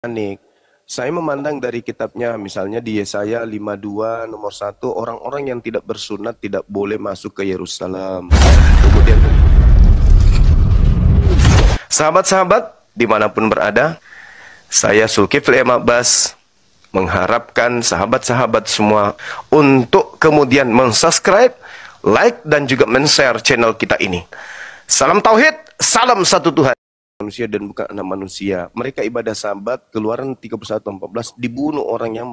Mesianik. Saya memandang dari kitabnya, misalnya di Yesaya 52 nomor 1, orang-orang yang tidak bersunat tidak boleh masuk ke Yerusalem. Kemudian, sahabat-sahabat dimanapun berada, saya Zulkifli M. Abbas mengharapkan sahabat-sahabat semua untuk kemudian mensubscribe, like, dan juga men-share channel kita ini. Salam Tauhid, salam satu Tuhan. Manusia dan bukan anak manusia. Mereka ibadah sabat, Keluaran 31:14, dibunuh orang yang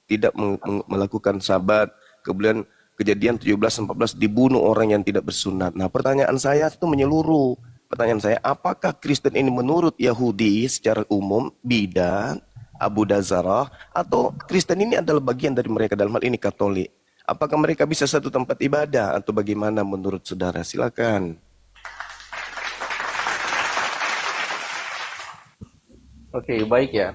tidak melakukan sabat. Kemudian Kejadian 17:14, dibunuh orang yang tidak bersunat. Nah, pertanyaan saya itu menyeluruh. Pertanyaan saya, apakah Kristen ini menurut Yahudi secara umum bidat, Abu Dazarah, atau Kristen ini adalah bagian dari mereka, dalam hal ini Katolik? Apakah mereka bisa satu tempat ibadah atau bagaimana menurut saudara? Silakan. Oke, baik ya.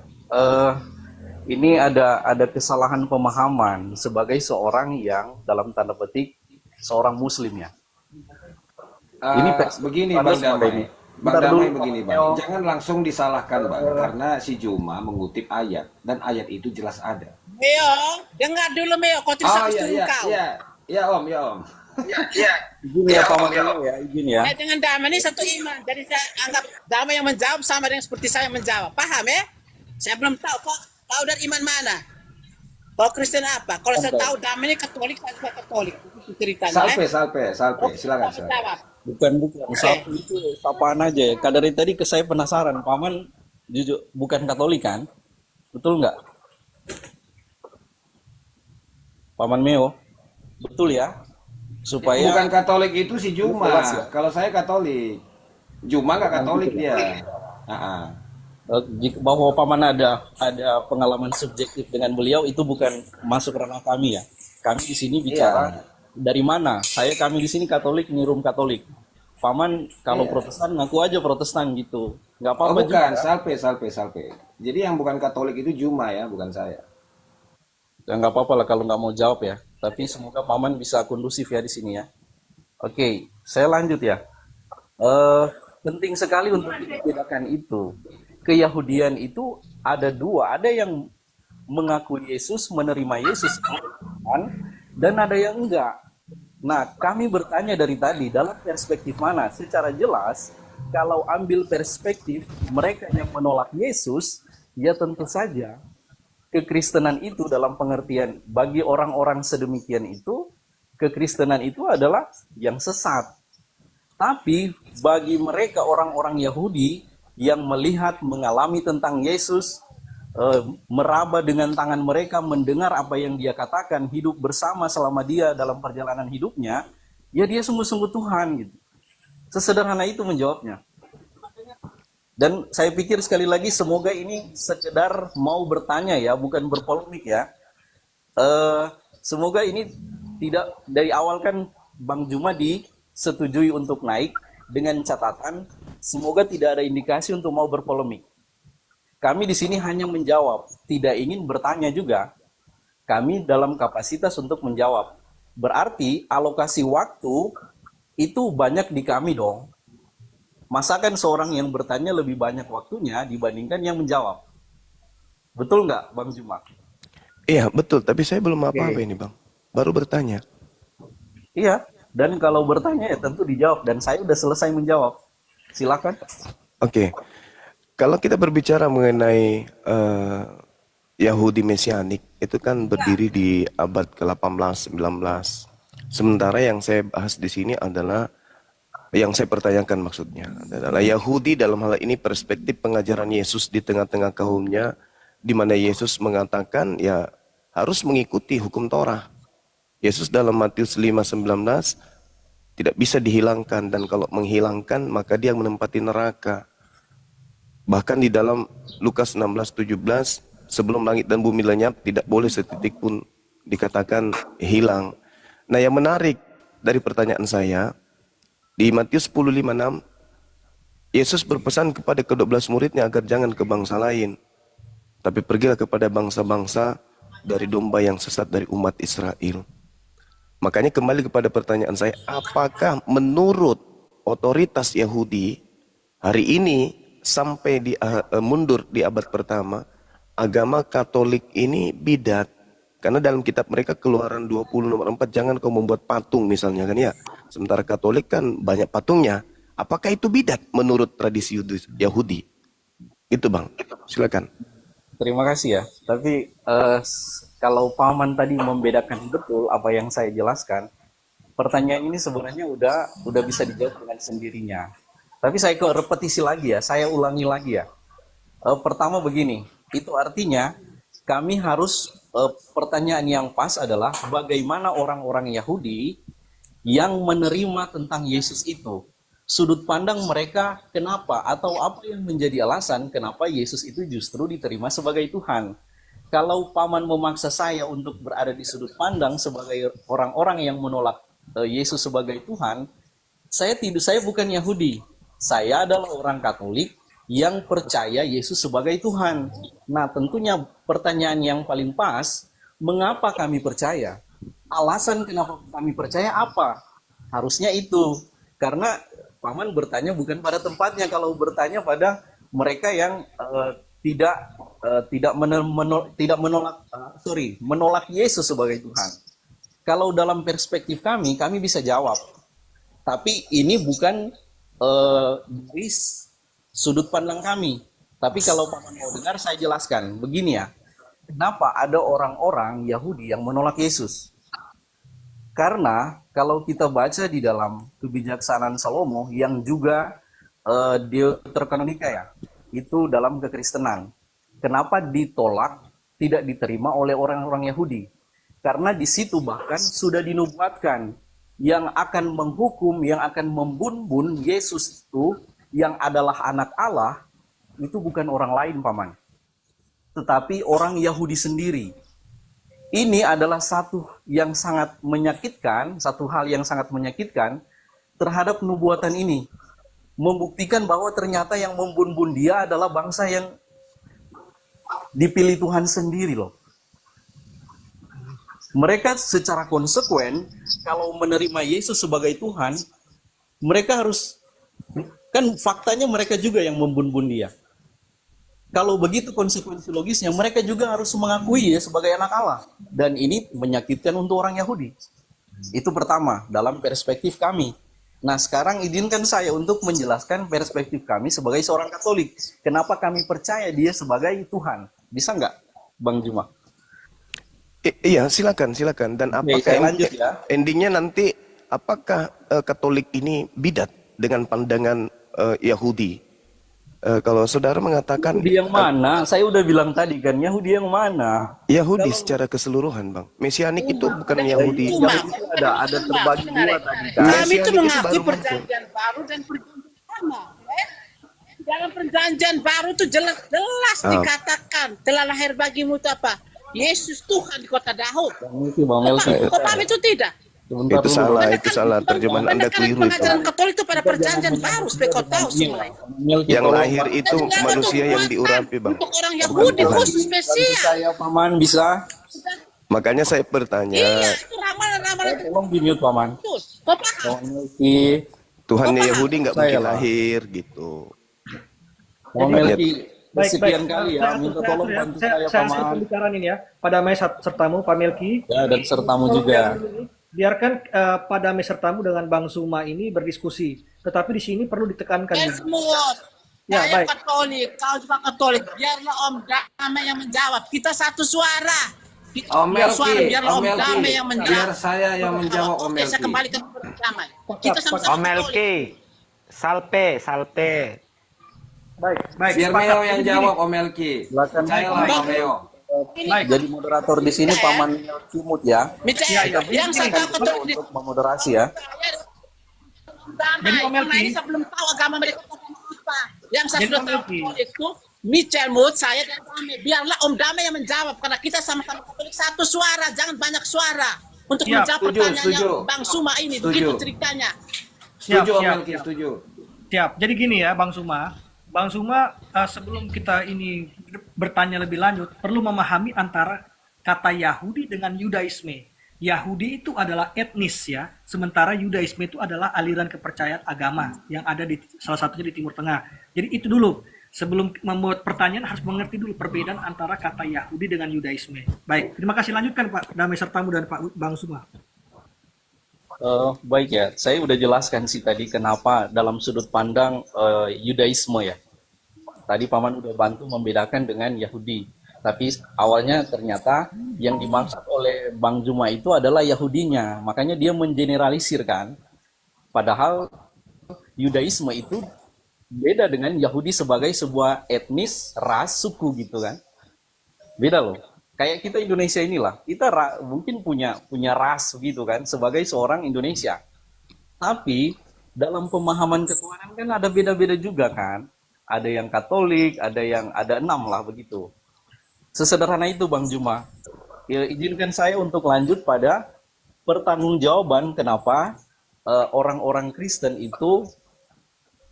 Ini ada kesalahan pemahaman sebagai seorang yang dalam tanda petik seorang Muslim ya. Ini Begini Anda Bang semua Damai. ini. Bang Bentar Damai dulu, begini Pak Bang. Neo. Jangan langsung disalahkan Bang. Karena si Juma mengutip ayat. Dan ayat itu jelas ada. Meo, dengar dulu Meo, kau tidak Oh iya, kau. Ya Om, ya Om. Izin ya, Pak Neo ya, izin ya. Dengan Damai ini satu iman. Jadi saya anggap Damai yang menjawab sama dengan seperti saya menjawab. Paham ya? Saya belum tahu kok tahu dari iman mana. Kau Kristen apa? Kalau saya tahu Damai ini Katolik, saya juga Katolik. Itu ceritanya. Salpe. Silakan. Jawab. Bukan. Satu itu sapaan aja ya. Dari tadi ke saya penasaran, Paman jujur bukan Katolik kan? Betul nggak? Paman Meo, betul ya? Supaya Bukan Katolik itu si Juma. Jelas ya? Kalau saya Katolik. Juma nggak Katolik dia. jika bahwa Paman ada pengalaman subjektif dengan beliau itu bukan masuk ranah kami ya. Kami di sini bicara dari mana? Kami di sini Katolik, nirum Katolik. Paman kalau Protestan ngaku aja Protestan gitu. Nggak Oh apa-apa bukan, juga. salpe. Jadi yang bukan Katolik itu Juma ya, bukan saya. Ya nggak apa-apa lah kalau nggak mau jawab ya. Tapi semoga Paman bisa kondusif ya di sini ya. Oke, saya lanjut ya. Penting sekali untuk dibedakan itu. Keyahudian itu ada dua, ada yang mengaku Yesus, menerima Yesus, dan ada yang enggak. Nah, kami bertanya dari tadi, dalam perspektif mana? Secara jelas, kalau ambil perspektif mereka yang menolak Yesus, ya tentu saja kekristenan itu dalam pengertian bagi orang-orang sedemikian itu, kekristenan itu adalah yang sesat. Tapi bagi mereka orang-orang Yahudi yang melihat, mengalami tentang Yesus, meraba dengan tangan mereka, mendengar apa yang dia katakan, hidup bersama selama dia dalam perjalanan hidupnya, ya dia sungguh-sungguh Tuhan gitu. Sesederhana itu menjawabnya. Dan saya pikir sekali lagi semoga ini sekedar mau bertanya ya, bukan berpolemik ya. Semoga ini tidak dari awal kan Bang Juma disetujui untuk naik dengan catatan semoga tidak ada indikasi untuk mau berpolemik. Kami di sini hanya menjawab, tidak ingin bertanya juga. Kami dalam kapasitas untuk menjawab. Berarti alokasi waktu itu banyak di kami dong. Masakan seorang yang bertanya lebih banyak waktunya dibandingkan yang menjawab. Betul nggak, Bang Juma? Iya, betul. Tapi saya belum apa-apa ini, Bang. Baru bertanya. Iya, dan kalau bertanya ya tentu dijawab. Dan saya udah selesai menjawab. Silakan. Oke. Kalau kita berbicara mengenai Yahudi Mesianik, itu kan berdiri di abad ke-18, 19. Sementara yang saya bahas di sini adalah, yang saya pertanyakan maksudnya, adalah Yahudi dalam hal ini perspektif pengajaran Yesus di tengah-tengah kaumnya, di mana Yesus mengatakan ya harus mengikuti hukum Torah. Yesus dalam Matius 5:19 tidak bisa dihilangkan, dan kalau menghilangkan maka dia menempati neraka. Bahkan di dalam Lukas 16:17, sebelum langit dan bumi lenyap, tidak boleh setitik pun dikatakan hilang. Nah, yang menarik dari pertanyaan saya, di Matius 10:56, Yesus berpesan kepada ke-12 muridnya agar jangan ke bangsa lain, tapi pergilah kepada bangsa-bangsa dari domba yang sesat dari umat Israel. Makanya kembali kepada pertanyaan saya, apakah menurut otoritas Yahudi hari ini sampai mundur di abad pertama, agama Katolik ini bidat. Karena dalam kitab mereka Keluaran 20 nomor 4, jangan kau membuat patung misalnya kan ya. Sementara Katolik kan banyak patungnya. Apakah itu bidat menurut tradisi Yahudi? Itu Bang, silakan. Terima kasih ya. Tapi kalau Paman tadi membedakan betul apa yang saya jelaskan, pertanyaan ini sebenarnya udah bisa dijawab dengan sendirinya. Tapi saya kok repetisi lagi ya, saya ulangi lagi ya. Pertama begini, itu artinya kami harus pertanyaan yang pas adalah bagaimana orang-orang Yahudi yang menerima tentang Yesus itu. Sudut pandang mereka kenapa atau apa yang menjadi alasan kenapa Yesus itu justru diterima sebagai Tuhan. Kalau Paman memaksa saya untuk berada di sudut pandang sebagai orang-orang yang menolak Yesus sebagai Tuhan, saya bukan Yahudi. Saya adalah orang Katolik yang percaya Yesus sebagai Tuhan. Nah, tentunya pertanyaan yang paling pas, mengapa kami percaya? Alasan kenapa kami percaya apa? Harusnya itu. Karena Paman bertanya bukan pada tempatnya, kalau bertanya pada mereka yang menolak Yesus sebagai Tuhan. Kalau dalam perspektif kami bisa jawab. Tapi ini bukan dari sudut pandang kami. Tapi kalau Paman mau dengar, saya jelaskan. Begini ya, kenapa ada orang-orang Yahudi yang menolak Yesus? Karena kalau kita baca di dalam kebijaksanaan Salomo yang juga Deuterokanonika ya, itu dalam kekristenan. Kenapa ditolak, tidak diterima oleh orang-orang Yahudi? Karena di situ bahkan sudah dinubuatkan yang akan menghukum, yang akan membunuh Yesus itu, yang adalah anak Allah, itu bukan orang lain Paman, tetapi orang Yahudi sendiri. Ini adalah satu yang sangat menyakitkan, satu hal yang sangat menyakitkan terhadap nubuatan ini. Membuktikan bahwa ternyata yang membunuh dia adalah bangsa yang dipilih Tuhan sendiri loh. Mereka secara konsekuen kalau menerima Yesus sebagai Tuhan, mereka harus, kan faktanya mereka juga yang membunuh dia. Kalau begitu konsekuensi logisnya, mereka juga harus mengakui ya sebagai anak Allah. Dan ini menyakitkan untuk orang Yahudi. Itu pertama, dalam perspektif kami. Nah, sekarang izinkan saya untuk menjelaskan perspektif kami sebagai seorang Katolik. Kenapa kami percaya dia sebagai Tuhan? Bisa nggak, Bang Juma? Iya, silakan. Dan apakah saya lanjut ya. endingnya nanti, apakah Katolik ini bidat dengan pandangan Yahudi? Kalau saudara mengatakan Yahudi yang mana? Saya udah bilang tadi kan, Yahudi yang mana? Yahudi secara keseluruhan, Bang. Mesianik itu bukan Yahudi. Yahudi itu ada terbagi dua tadi kan. Kami itu Mesianik itu mengakui baru muncul. perjanjian baru dan perjanjian lama. Dalam perjanjian baru itu jelas dikatakan telah lahir bagimu itu apa? Yesus Tuhan di kota Daud. Bang Melki. Kok paham itu tidak? Sebentar Itu dulu. salah. Terjemahan Anda keliru itu. Pengajaran Katolik itu pada perjanjian baru supaya kau tahu semuanya. Yang lahir itu manusia yang diurapi, Bang. Untuk orang Yahudi khusus spesial. Saya Paman bisa. Makanya saya bertanya, Iya, itu ramalan-ramalan itu. Tolong di mute Paman. Kau paham? Bang Melki. Tuhannya Yahudi nggak Saya, mungkin Bang. lahir gitu. Bang Melki. Baik, Sekian baik. kali ya. Minta tolong bantu saya Saya Paman. pembicaraan ini ya. Padamai sertamu, Pak Melki. Ya, dan sertamu juga. Biarkan Padamai sertamu dengan Bang Suma ini berdiskusi. Tetapi di sini perlu ditekankan. Semua. Ya, Saya baik. Katolik, kau juga Katolik. Biarlah Om Damai yang menjawab. Kita satu suara. Om Melki, Biarlah Om Om Damai Melki, yang menjawab. biar saya yang menjawab Om Oke, saya Melki. kembalikan kepada Damai. Kita sama-sama Om Melki, salpe. Baik, baik. Biar sepakat. Meo yang Jadi jawab Om Melki. Silakan. Saya lah Om Meo. Baik. Jadi moderator di sini Paman Melki Mut ya. Misalnya, yang saya tahu Katolik Untuk memoderasi ya. Damai. Jadi, Om Melki. Karena ini saya belum tahu agama mereka apa. Yang saya Jadi, sudah Om tahu Melki. Katolik itu Michel Mut, saya dan Damai. Biarlah Om Damai yang menjawab. Karena kita sama-sama Katolik satu suara, jangan banyak suara. Untuk Siap, menjawab setuju, pertanyaannya setuju. Bang Suma ini. Setuju. Begitu ceritanya. Setuju Om Siap, Melki, siap. setuju. Siap. Jadi gini ya, Bang Suma. Bang Suma, sebelum kita ini bertanya lebih lanjut, perlu memahami antara kata Yahudi dengan Yudaisme. Yahudi itu adalah etnis ya, sementara Yudaisme itu adalah aliran kepercayaan agama yang ada di salah satunya di Timur Tengah. Jadi itu dulu. sebelum membuat pertanyaan harus mengerti dulu perbedaan antara kata Yahudi dengan Yudaisme. Baik, terima kasih, lanjutkan Pak Damai sertamu dan Pak Bang Suma. Baik ya, saya udah jelaskan sih tadi kenapa dalam sudut pandang Yudaisme ya. Tadi Paman udah bantu membedakan dengan Yahudi. Tapi awalnya ternyata yang dimaksud oleh Bang Juma itu adalah Yahudinya. Makanya dia mengeneralisir kan. Padahal Yudaisme itu beda dengan Yahudi sebagai sebuah etnis, ras, suku gitu kan. Beda loh. Kayak kita Indonesia inilah, kita mungkin punya ras gitu kan sebagai seorang Indonesia. Tapi dalam pemahaman ketuhanan kan ada beda-beda juga kan. Ada yang Katolik, ada 6 lah begitu. Sesederhana itu Bang Juma. Ya, izinkan saya untuk lanjut pada pertanggungjawaban kenapa orang-orang Kristen itu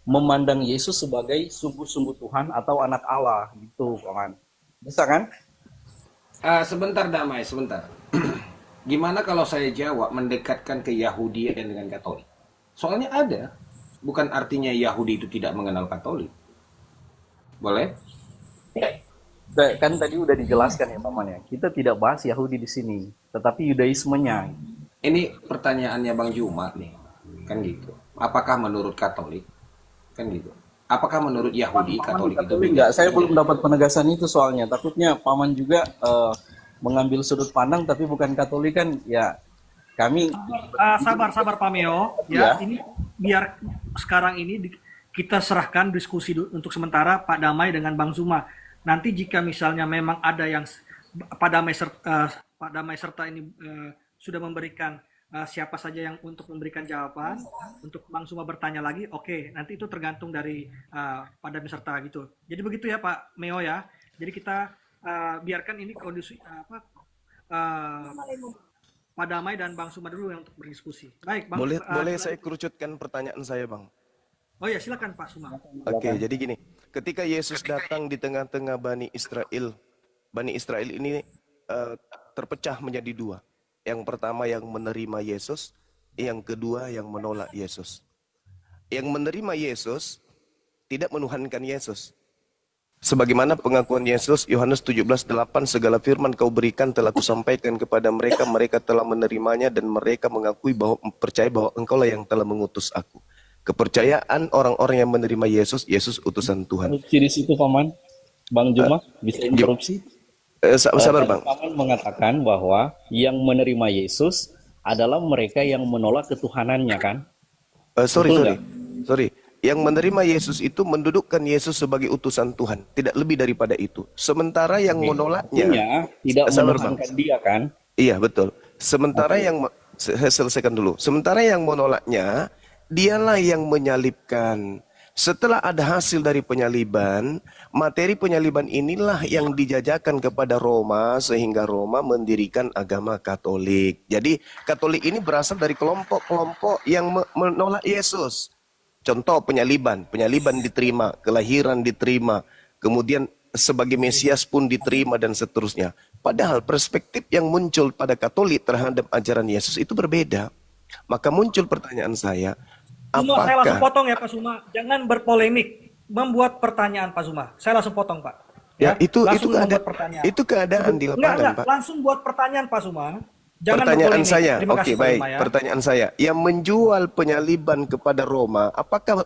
memandang Yesus sebagai sungguh-sungguh Tuhan atau anak Allah gitu, Paman. Bisa kan? Sebentar Damai, sebentar. Gimana kalau saya jawab mendekatkan ke Yahudian dengan Katolik? Soalnya ada. Bukan artinya Yahudi itu tidak mengenal Katolik. Boleh? Kan tadi udah dijelaskan ya Paman ya. Kita tidak bahas Yahudi di sini, tetapi Yudaismenya. Ini pertanyaannya Bang Juma nih. Kan gitu. Apakah menurut Katolik? Kan gitu. Apakah menurut Yahudi Katolik itu beda? Enggak, saya belum dapat penegasan itu soalnya. Takutnya Paman juga mengambil sudut pandang tapi bukan Katolik kan ya. Kami Sabar Pak Meo ya. Ini biar sekarang ini kita serahkan diskusi untuk sementara Pak Damai dengan Bang Zuma. Nanti jika misalnya memang ada yang Pak Damai serta ini sudah memberikan siapa saja yang untuk memberikan jawaban, untuk Bang Zuma bertanya lagi, oke, nanti itu tergantung dari Pak Damai serta gitu. Jadi begitu ya Pak Meo ya. Jadi kita biarkan ini kondisi Pak Damai dan Bang Zuma dulu yang untuk berdiskusi. Baik, Bang. Boleh saya kerucutkan pertanyaan saya, Bang? Oh ya, silakan Pak Zuma. Oke, jadi gini. Ketika Yesus datang di tengah-tengah Bani Israel ini terpecah menjadi 2. Yang pertama yang menerima Yesus, yang kedua yang menolak Yesus. Yang menerima Yesus tidak menuhankan Yesus. Sebagaimana pengakuan Yesus, Yohanes 17:8, segala firman kau berikan telah kusampaikan kepada mereka, mereka telah menerimanya dan mereka mengakui percaya bahwa engkaulah yang telah mengutus aku. Kepercayaan orang-orang yang menerima Yesus, Yesus utusan Tuhan. Interupsi di situ Paman. Bang Juma bisa interupsi? Sabar Bang. Paman mengatakan bahwa yang menerima Yesus adalah mereka yang menolak ketuhanannya kan? Sorry. Yang menerima Yesus itu mendudukkan Yesus sebagai utusan Tuhan, tidak lebih daripada itu. Sementara yang menolaknya tidak menuhankan dia kan? Iya betul. Sementara yang saya selesaikan dulu. Sementara yang menolaknya, dialah yang menyalibkan. Setelah ada hasil dari penyaliban, materi penyaliban inilah yang dijajakan kepada Roma sehingga Roma mendirikan agama Katolik. Jadi Katolik ini berasal dari kelompok-kelompok yang menolak Yesus. Contoh penyaliban diterima, kelahiran diterima, kemudian sebagai Mesias pun diterima dan seterusnya. Padahal perspektif yang muncul pada Katolik terhadap ajaran Yesus itu berbeda. Maka muncul pertanyaan saya, Zuma, saya langsung potong ya Pak Zuma. Jangan berpolemik, membuat pertanyaan Pak Zuma. Saya langsung potong Pak. Ya, itu keadaan di lapangan, Pak. Langsung buat pertanyaan Pak Zuma. Jangan pertanyaan berpolemik. saya, Terima oke kasih, baik. Zuma, ya. Pertanyaan saya, yang menjual penyaliban kepada Roma, apakah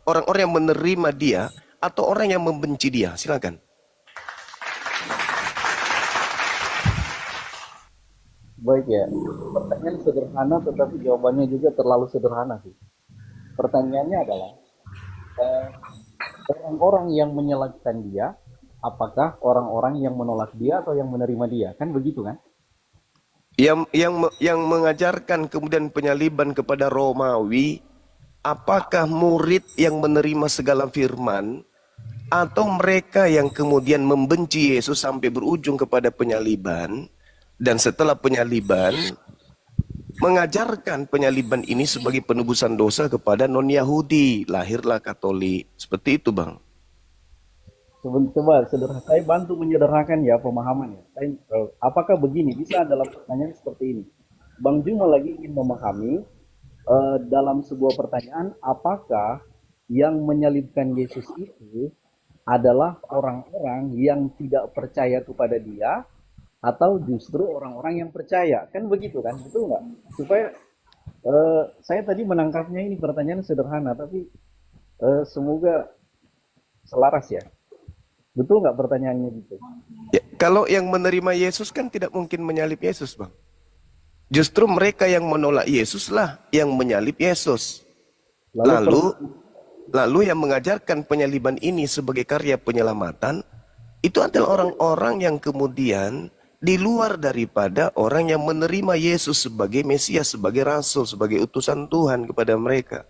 orang-orang yang menerima dia atau orang yang membenci dia? Silakan. Baik ya, pertanyaan sederhana tetapi jawabannya juga terlalu sederhana sih. Pertanyaannya adalah orang-orang yang menyalibkan dia, apakah orang-orang yang menolak dia atau yang menerima dia? Kan begitu kan? Yang mengajarkan kemudian penyaliban kepada Romawi, apakah murid yang menerima segala firman atau mereka yang kemudian membenci Yesus sampai berujung kepada penyaliban, dan setelah penyaliban mengajarkan penyaliban ini sebagai penebusan dosa kepada non-Yahudi, lahirlah Katolik. Seperti itu, Bang. Coba saya bantu menyederhanakan ya pemahamannya. Apakah begini, bisa dalam pertanyaan seperti ini. Bang Juma lagi ingin memahami dalam sebuah pertanyaan, apakah yang menyalibkan Yesus itu adalah orang-orang yang tidak percaya kepada dia atau justru orang-orang yang percaya? Kan begitu kan, betul nggak? Supaya saya tadi menangkapnya ini pertanyaan sederhana, tapi semoga selaras ya. Betul nggak pertanyaannya gitu? Ya, kalau yang menerima Yesus kan tidak mungkin menyalib Yesus, Bang. Justru mereka yang menolak Yesus lah yang menyalib Yesus. Lalu yang mengajarkan penyaliban ini sebagai karya penyelamatan itu adalah orang-orang yang kemudian di luar daripada orang yang menerima Yesus sebagai Mesias, sebagai Rasul, sebagai utusan Tuhan kepada mereka.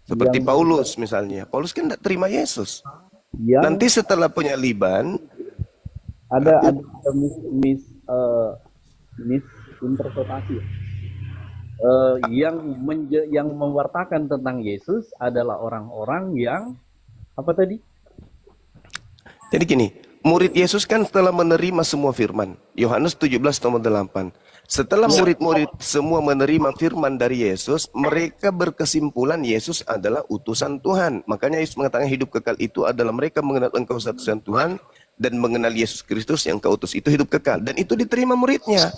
Seperti Paulus misalnya. Paulus kan tidak terima Yesus. Nanti setelah penyaliban ada misinterpretasi. Yang mewartakan tentang Yesus adalah orang-orang yang apa tadi? Jadi gini, murid Yesus kan setelah menerima semua firman. Yohanes 17:8. Setelah murid-murid semua menerima firman dari Yesus, mereka berkesimpulan Yesus adalah utusan Tuhan. Makanya Yesus mengatakan hidup kekal itu adalah mereka mengenal Engkau satu-satunya Tuhan dan mengenal Yesus Kristus yang Kau utus, itu hidup kekal. Dan itu diterima muridnya.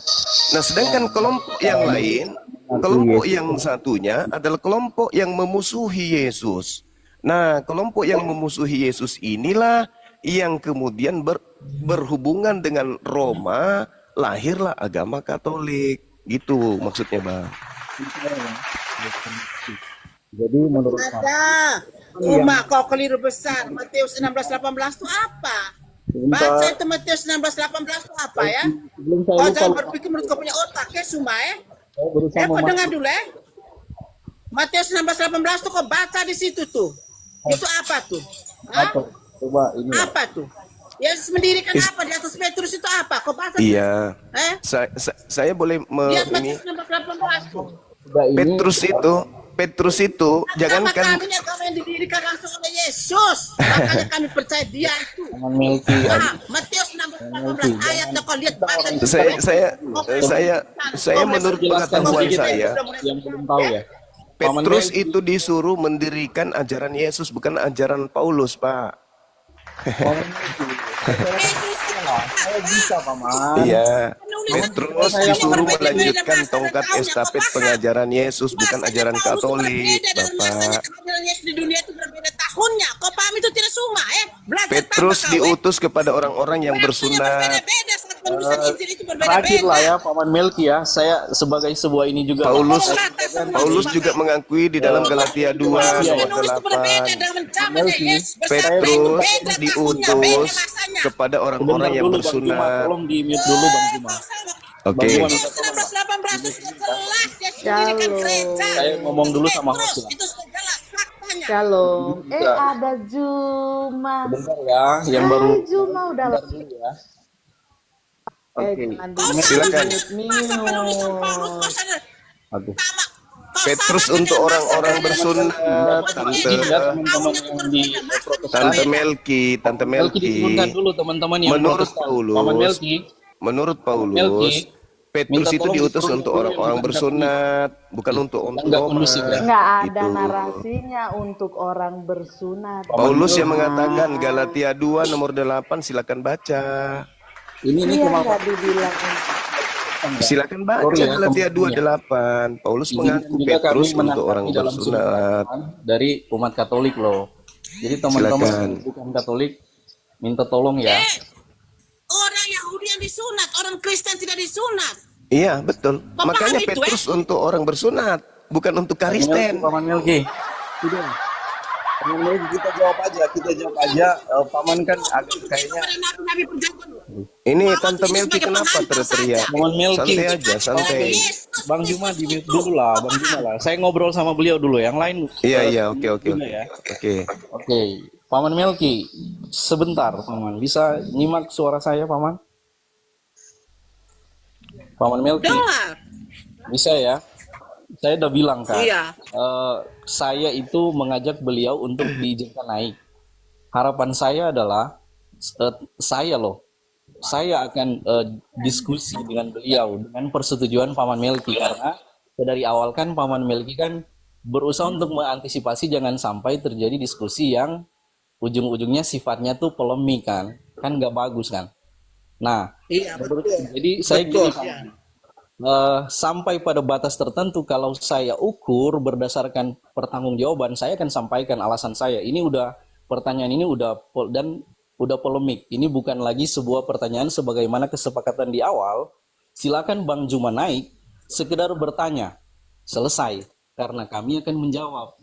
Nah, sedangkan kelompok yang lain, kelompok yang satunya adalah kelompok yang memusuhi Yesus. Nah, kelompok yang memusuhi Yesus inilah yang kemudian berhubungan dengan Roma, lahirlah agama Katolik. Gitu maksudnya, Bang. Jadi menurut Ada. Uma, kau keliru besar. Matius 16:18 itu apa? Baca itu Matius 16:18 itu apa ya? Kau jangan berpikir menurut kau punya otak ya, Suma ya. Kau dengar dulu ya. Matius 16:18 tuh kau baca di situ tuh. Itu apa tuh? Hah? Coba ini. Apa tuh? Yesus mendirikan apa di atas Petrus itu apa? Kau baca? Iya. Saya boleh Lihat ini. Matius 16:18 tuh. Petrus itu jangankan Kami yang didirikan langsung oleh Yesus. Makanya kami percaya dia itu. Matius 16:18 ayatnya kau lihat baca. saya menurut pengetahuan saya, yang belum tahu ya. Petrus itu disuruh mendirikan ajaran Yesus, bukan ajaran Paulus, Pak. Saya bisa, Paman. Iya. Petrus disuruh melanjutkan tongkat estafet pengajaran Yesus, bukan ajaran Katolik, Bapak. Ajaran Yesus di dunia itu berbeda tahunnya. Kau paham itu tidak Suma Belajar Petrus tanpa kau, diutus kepada orang-orang yang bersunat. berbeda-beda saat penulisan Injil itu Terakhir lah berbeda-beda. ya, Paman Melki ya. Saya sebagai sebuah ini juga. Paulus juga mengakui di dalam Galatia 2 nomor Penulis itu berbeda 8. dalam zamannya Yesus bersama itu Petrus beda tahunnya, beda diutus masanya. kepada orang-orang yang Bang Juma, bersunat. tolong di mute dulu Bang Juma. Oke. Yesus 16:18 itu sudah jelas Yesus mendirikan gereja. Saya ngomong dulu sama Petrus Hosila. itu sudah jelas faktanya. Shalom. Ada Juma. Bentar ya, yang baru Juma udah bentar dulu ya. Oke. jangan Silakan. minum. Aduh. Petrus untuk orang-orang bersunat, Izin ya teman-teman yang di Tante Melki, Tante Melki diturunkan Melki. dulu teman-teman yang Menurut Protestan. Paman Melki, Menurut Paulus, Melki, Petrus minta itu tolong diutus diturunin untuk dulu orang-orang yang bersunat, bukan untuk enggak Roma. kondusif ya. Nggak ada Gitu. narasinya untuk orang bersunat. Paulus yang mengatakan Galatia 2 nomor 8, silakan baca. Ini Iya kemana? nggak dibilang. Silakan baca Sorry ya, Galatia teman-teman 2:8. Paulus Izinkan mengaku juga kami Petrus untuk menanggapi orang dalam sudut bersunat. pandang dari umat Katolik loh. Jadi teman-teman Silakan. yang bukan Katolik minta tolong ya. Orang Yahudi yang disunat, orang Kristen tidak disunat. Iya, betul. Bapak Makanya itu, Petrus untuk orang bersunat, bukan untuk Kristen. Paman Melki. Sudah. Paman Melki kita jawab aja. Paman kan agak kayaknya Kepada nabi-nabi perjanjian. Ini Bapak Tante tuh Melki sebagai kenapa penghantar teriak? Paman Melki. Santai aja, santai. Bang Juma di mute dulu lah, Bang Juma lah. Saya ngobrol sama beliau dulu, yang lain. Iya, oke. juga ya. Oke. Oke, Paman Melki, sebentar, Paman. Bisa nyimak suara saya, Paman? Paman Melki, Dengar. bisa ya? Saya udah bilang kan, Iya. saya itu mengajak beliau untuk diizinkan naik. Harapan saya adalah, saya akan diskusi dengan beliau dengan persetujuan Paman Melki, karena dari awal kan Paman Melki kan berusaha untuk mengantisipasi jangan sampai terjadi diskusi yang ujung-ujungnya sifatnya tuh polemik kan nggak bagus kan. Nah, Iya, betul. jadi saya Betul. gini, sampai pada batas tertentu kalau saya ukur berdasarkan pertanggungjawaban, saya akan sampaikan alasan saya. Ini udah pertanyaan ini udah polemik. Ini bukan lagi sebuah pertanyaan sebagaimana kesepakatan di awal. Silakan Bang Juma naik, sekedar bertanya, selesai. Karena kami akan menjawab.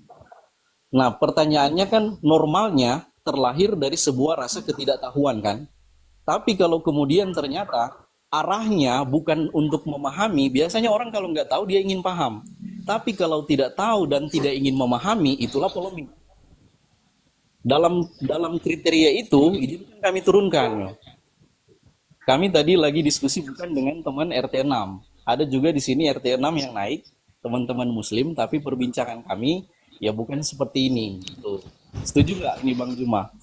Nah, pertanyaannya kan normalnya terlahir dari sebuah rasa ketidaktahuan kan. Tapi kalau kemudian ternyata arahnya bukan untuk memahami, biasanya orang kalau nggak tahu dia ingin paham. Tapi kalau tidak tahu dan tidak ingin memahami, itulah polemik. Dalam kriteria itu kami turunkan. Kami tadi lagi diskusi bukan dengan teman RT 6. Ada juga di sini RT 6 yang naik, teman-teman muslim, tapi perbincangan kami ya bukan seperti ini. Gitu. Setuju nggak ini Bang Juma?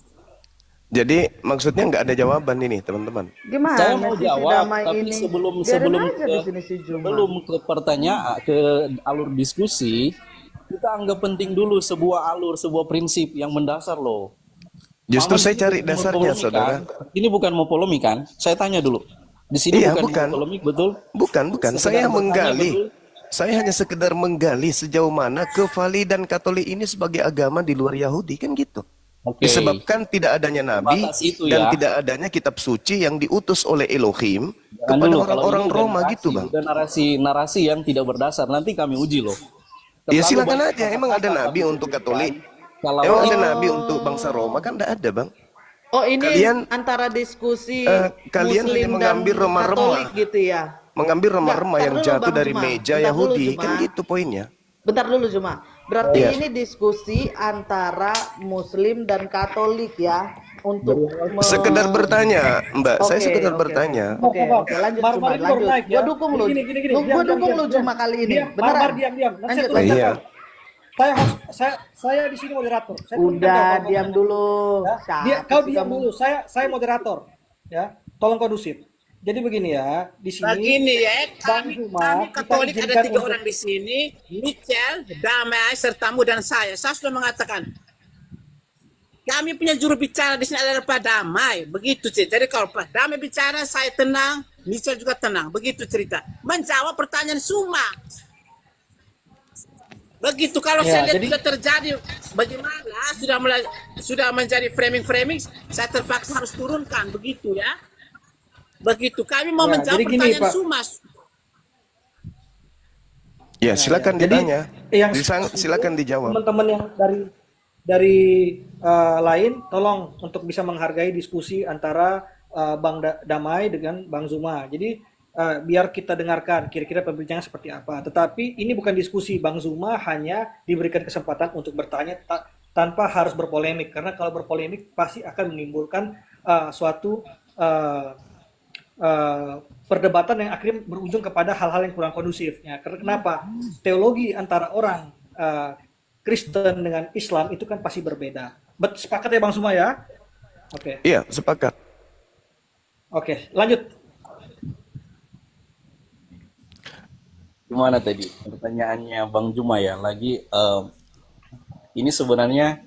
Jadi maksudnya nggak ada jawaban ini teman-teman. Gimana Saya mau sih si jawab, Damai tapi ini? sebelum Biarin aja di sini si Juma. ke pertanyaan, ke alur diskusi, kita anggap penting dulu sebuah alur, sebuah prinsip yang mendasar loh. Justru Paman saya ini cari bukan dasarnya, mau polemik, saudara. kan? Ini bukan mau polemik kan? Saya tanya dulu. Di sini Iya, bukan bukan. mau polemik, betul? Bukan. Sekedar Saya bertanya, menggali. betul? Saya hanya sekedar menggali sejauh mana kevalidan Katolik ini sebagai agama di luar Yahudi, kan gitu. Oke. Disebabkan tidak adanya nabi Batas itu dan ya. tidak adanya kitab suci yang diutus oleh Elohim Jangan kepada dulu, kalau orang-orang ini udah Roma narasi, gitu, Bang. udah narasi yang tidak berdasar. Nanti kami uji loh. Ya Terlalu silakan banyak aja. Emang ada kata-kata nabi kami untuk sebutkan. Katolik? Kalau Emang ada ini nabi untuk bangsa Roma? Kan tidak ada, Bang. Oh ini Kalian- antara diskusi kalian Muslim hanya mengambil dan remah-remah. Katolik gitu ya? Mengambil remah-remah Enggak, yang tar dulu, jatuh Bang dari Juma. meja Bentar dulu, Yahudi, Juma. kan gitu poinnya. Bentar dulu Juma. Berarti Iya. ini diskusi antara Muslim dan Katolik ya untuk Sekedar bertanya, Mbak. Saya Oke, sekedar oke, bertanya. Oke, oke, lanjut Juma, Marmar ini baru lanjut. naik ya. Gua dukung lu. Gini, Gua diam, dukung diam, lu diam. Juma kali ini. Diam, Beneran. Marmar diam. Nanti Lanjut, saya lanjut. Iya. Saya di sini moderator. Saya turunkan Udah, kau, kau, diam kau. dulu. Ya, Siapa kau sih diam kamu? dulu. Saya moderator. Ya, tolong kondusif. Jadi begini ya, di sini Begini ya, Bang kami Juma, kita Katolik ada izinkan 3 untuk- orang di sini, Michel, Damai, sertamu dan saya. Saya sudah mengatakan, kami punya juru bicara di sini adalah Pak Damai, begitu sih. Jadi kalau Pak Damai bicara, saya tenang, Michel juga tenang, begitu cerita. Menjawab pertanyaan Suma. Begitu kalau Ya, saya lihat jadi- sudah terjadi, bagaimana sudah menjadi framing, saya terpaksa harus turunkan, begitu ya. Begitu kami mau Ya, menjawab jadi gini, pertanyaan Pak. Suma. Ya, silakan Jadi, ditanya. yang Silakan dijawab. teman-teman yang dari lain, tolong untuk bisa menghargai diskusi antara Bang Damai dengan Bang Zuma. Jadi biar kita dengarkan kira-kira perbincangan seperti apa. Tetapi ini bukan diskusi. Bang Zuma hanya diberikan kesempatan untuk bertanya tanpa harus berpolemik. Karena kalau berpolemik pasti akan menimbulkan suatu perdebatan yang akhirnya berujung kepada hal-hal yang kurang kondusif. Ya, karena kenapa? Teologi antara orang Kristen dengan Islam itu kan pasti berbeda. Sepakat ya Bang Suma ya? Oke. Iya, sepakat. Oke, lanjut. Gimana tadi pertanyaannya Bang Juma ya? Lagi ini sebenarnya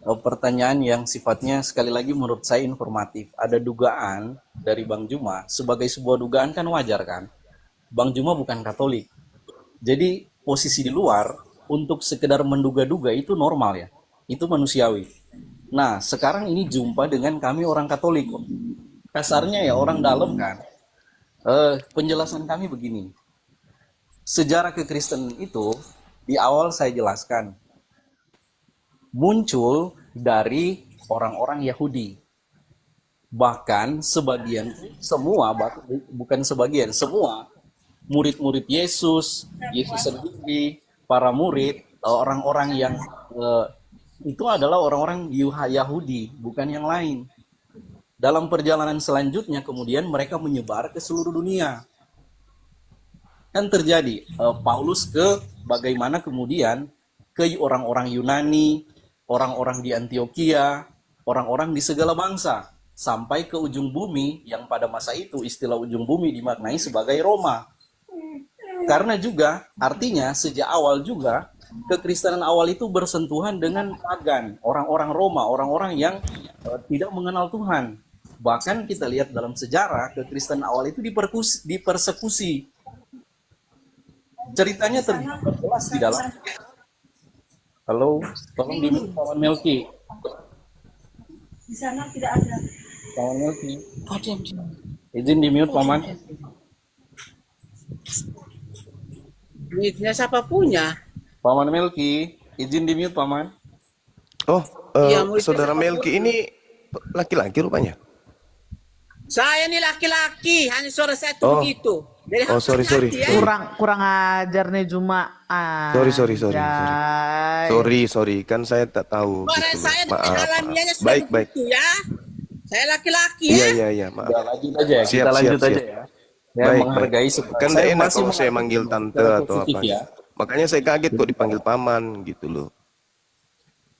pertanyaan yang sifatnya sekali lagi menurut saya informatif. Ada dugaan dari Bang Juma, sebagai sebuah dugaan kan wajar kan? Bang Juma bukan Katolik. Jadi posisi di luar untuk sekedar menduga-duga itu normal ya. Itu manusiawi. Nah, sekarang ini jumpa dengan kami orang Katolik. Kasarnya ya orang dalam kan. Penjelasan kami begini. Sejarah kekristenan itu di awal saya jelaskan muncul dari orang-orang Yahudi. Bahkan sebagian, semua, bukan sebagian, semua murid-murid Yesus sendiri, para murid, orang-orang yang itu adalah orang-orang Yahudi, bukan yang lain. Dalam perjalanan selanjutnya kemudian mereka menyebar ke seluruh dunia. Kan terjadi Paulus ke bagaimana kemudian ke orang-orang Yunani, orang-orang di Antioquia, orang-orang di segala bangsa, sampai ke ujung bumi yang pada masa itu istilah ujung bumi dimaknai sebagai Roma. Karena juga artinya sejak awal juga kekristenan awal itu bersentuhan dengan pagan, orang-orang Roma, orang-orang yang tidak mengenal Tuhan. Bahkan kita lihat dalam sejarah kekristenan awal itu dipersekusi. Ceritanya terjelas di dalam. Halo, tolong di mute Paman Melki. Di sana tidak ada. Paman Melki. Izin di mute Paman. Duitnya siapa punya? Paman Melki, izin di mute Paman. Oh, Iya, murid saudara siapa Melki ini laki-laki rupanya. Saya ini laki-laki, hanya suara saya tuh Oh. begitu. Jadi Oh, sorry, sorry. hati-hati ya. Kurang ajar nih Juma. Sorry. Kan saya tak tahu Suara gitu loh. saya Maaf. alamiahnya sudah Baik. begitu ya. Saya laki-laki ya. Iya, maaf. Udah lanjut aja ya, Siap, kita lanjut siap, aja siap. ya. Ya, Baik. menghargai Kan saya tidak enak masih kalau saya menghargai manggil tante secara atau positif apa. ya. Makanya saya kaget kok dipanggil paman gitu loh.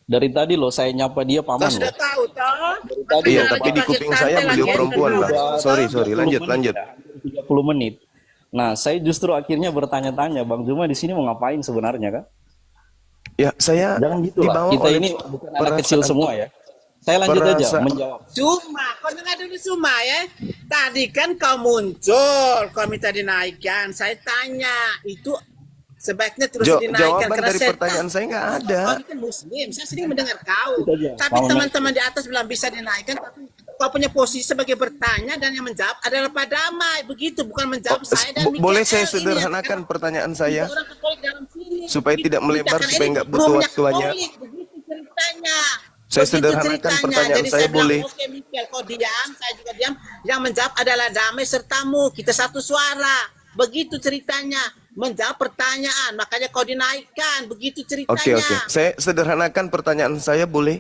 Dari tadi loh saya nyapa dia Kau paman sudah loh. tahu toh? tadi Iya, ya, tapi di dipanggil kuping tante saya beliau lagi. perempuan lah. Sorry, 30 lanjut. menit ya, 30 menit. Nah, saya justru akhirnya bertanya-tanya, Bang Juma di sini mau ngapain sebenarnya kan? Ya, saya Jangan gitu lah. dibawa Kita oleh ini bukan anak perasaan- kecil semua ya. Saya lanjut aja perasaan- menjawab. Cuma, kau dengar dulu Suma ya. Tadi kan kau muncul, kau minta dinaikkan. Saya tanya, itu sebaiknya terus dinaikkan. Jawaban Karena dari saya pertanyaan saya nggak ada. Kau ini kan muslim, saya sering mendengar kau. Itu aja. Tapi Paman teman-teman di atas bilang bisa dinaikkan, tapi kau punya posisi sebagai bertanya dan yang menjawab adalah Pak Damai. Begitu, bukan menjawab saya dan Boleh Mikael. saya Ini sederhanakan yang pertanyaan sekarang saya? orang Katolik dalam sini. Supaya Begitu tidak melebar, cerita. supaya Karena nggak ini butuh rumahnya waktu banyak. Katolik, begitu ceritanya. Saya Begitu sederhanakan ceritanya. pertanyaan Jadi saya bilang, boleh? Oke Mikael, kau diam, saya juga diam. Yang menjawab adalah Damai sertamu. Kita satu suara. Begitu ceritanya. Menjawab pertanyaan, makanya kau dinaikkan. Begitu ceritanya. Oke. Saya sederhanakan pertanyaan saya boleh?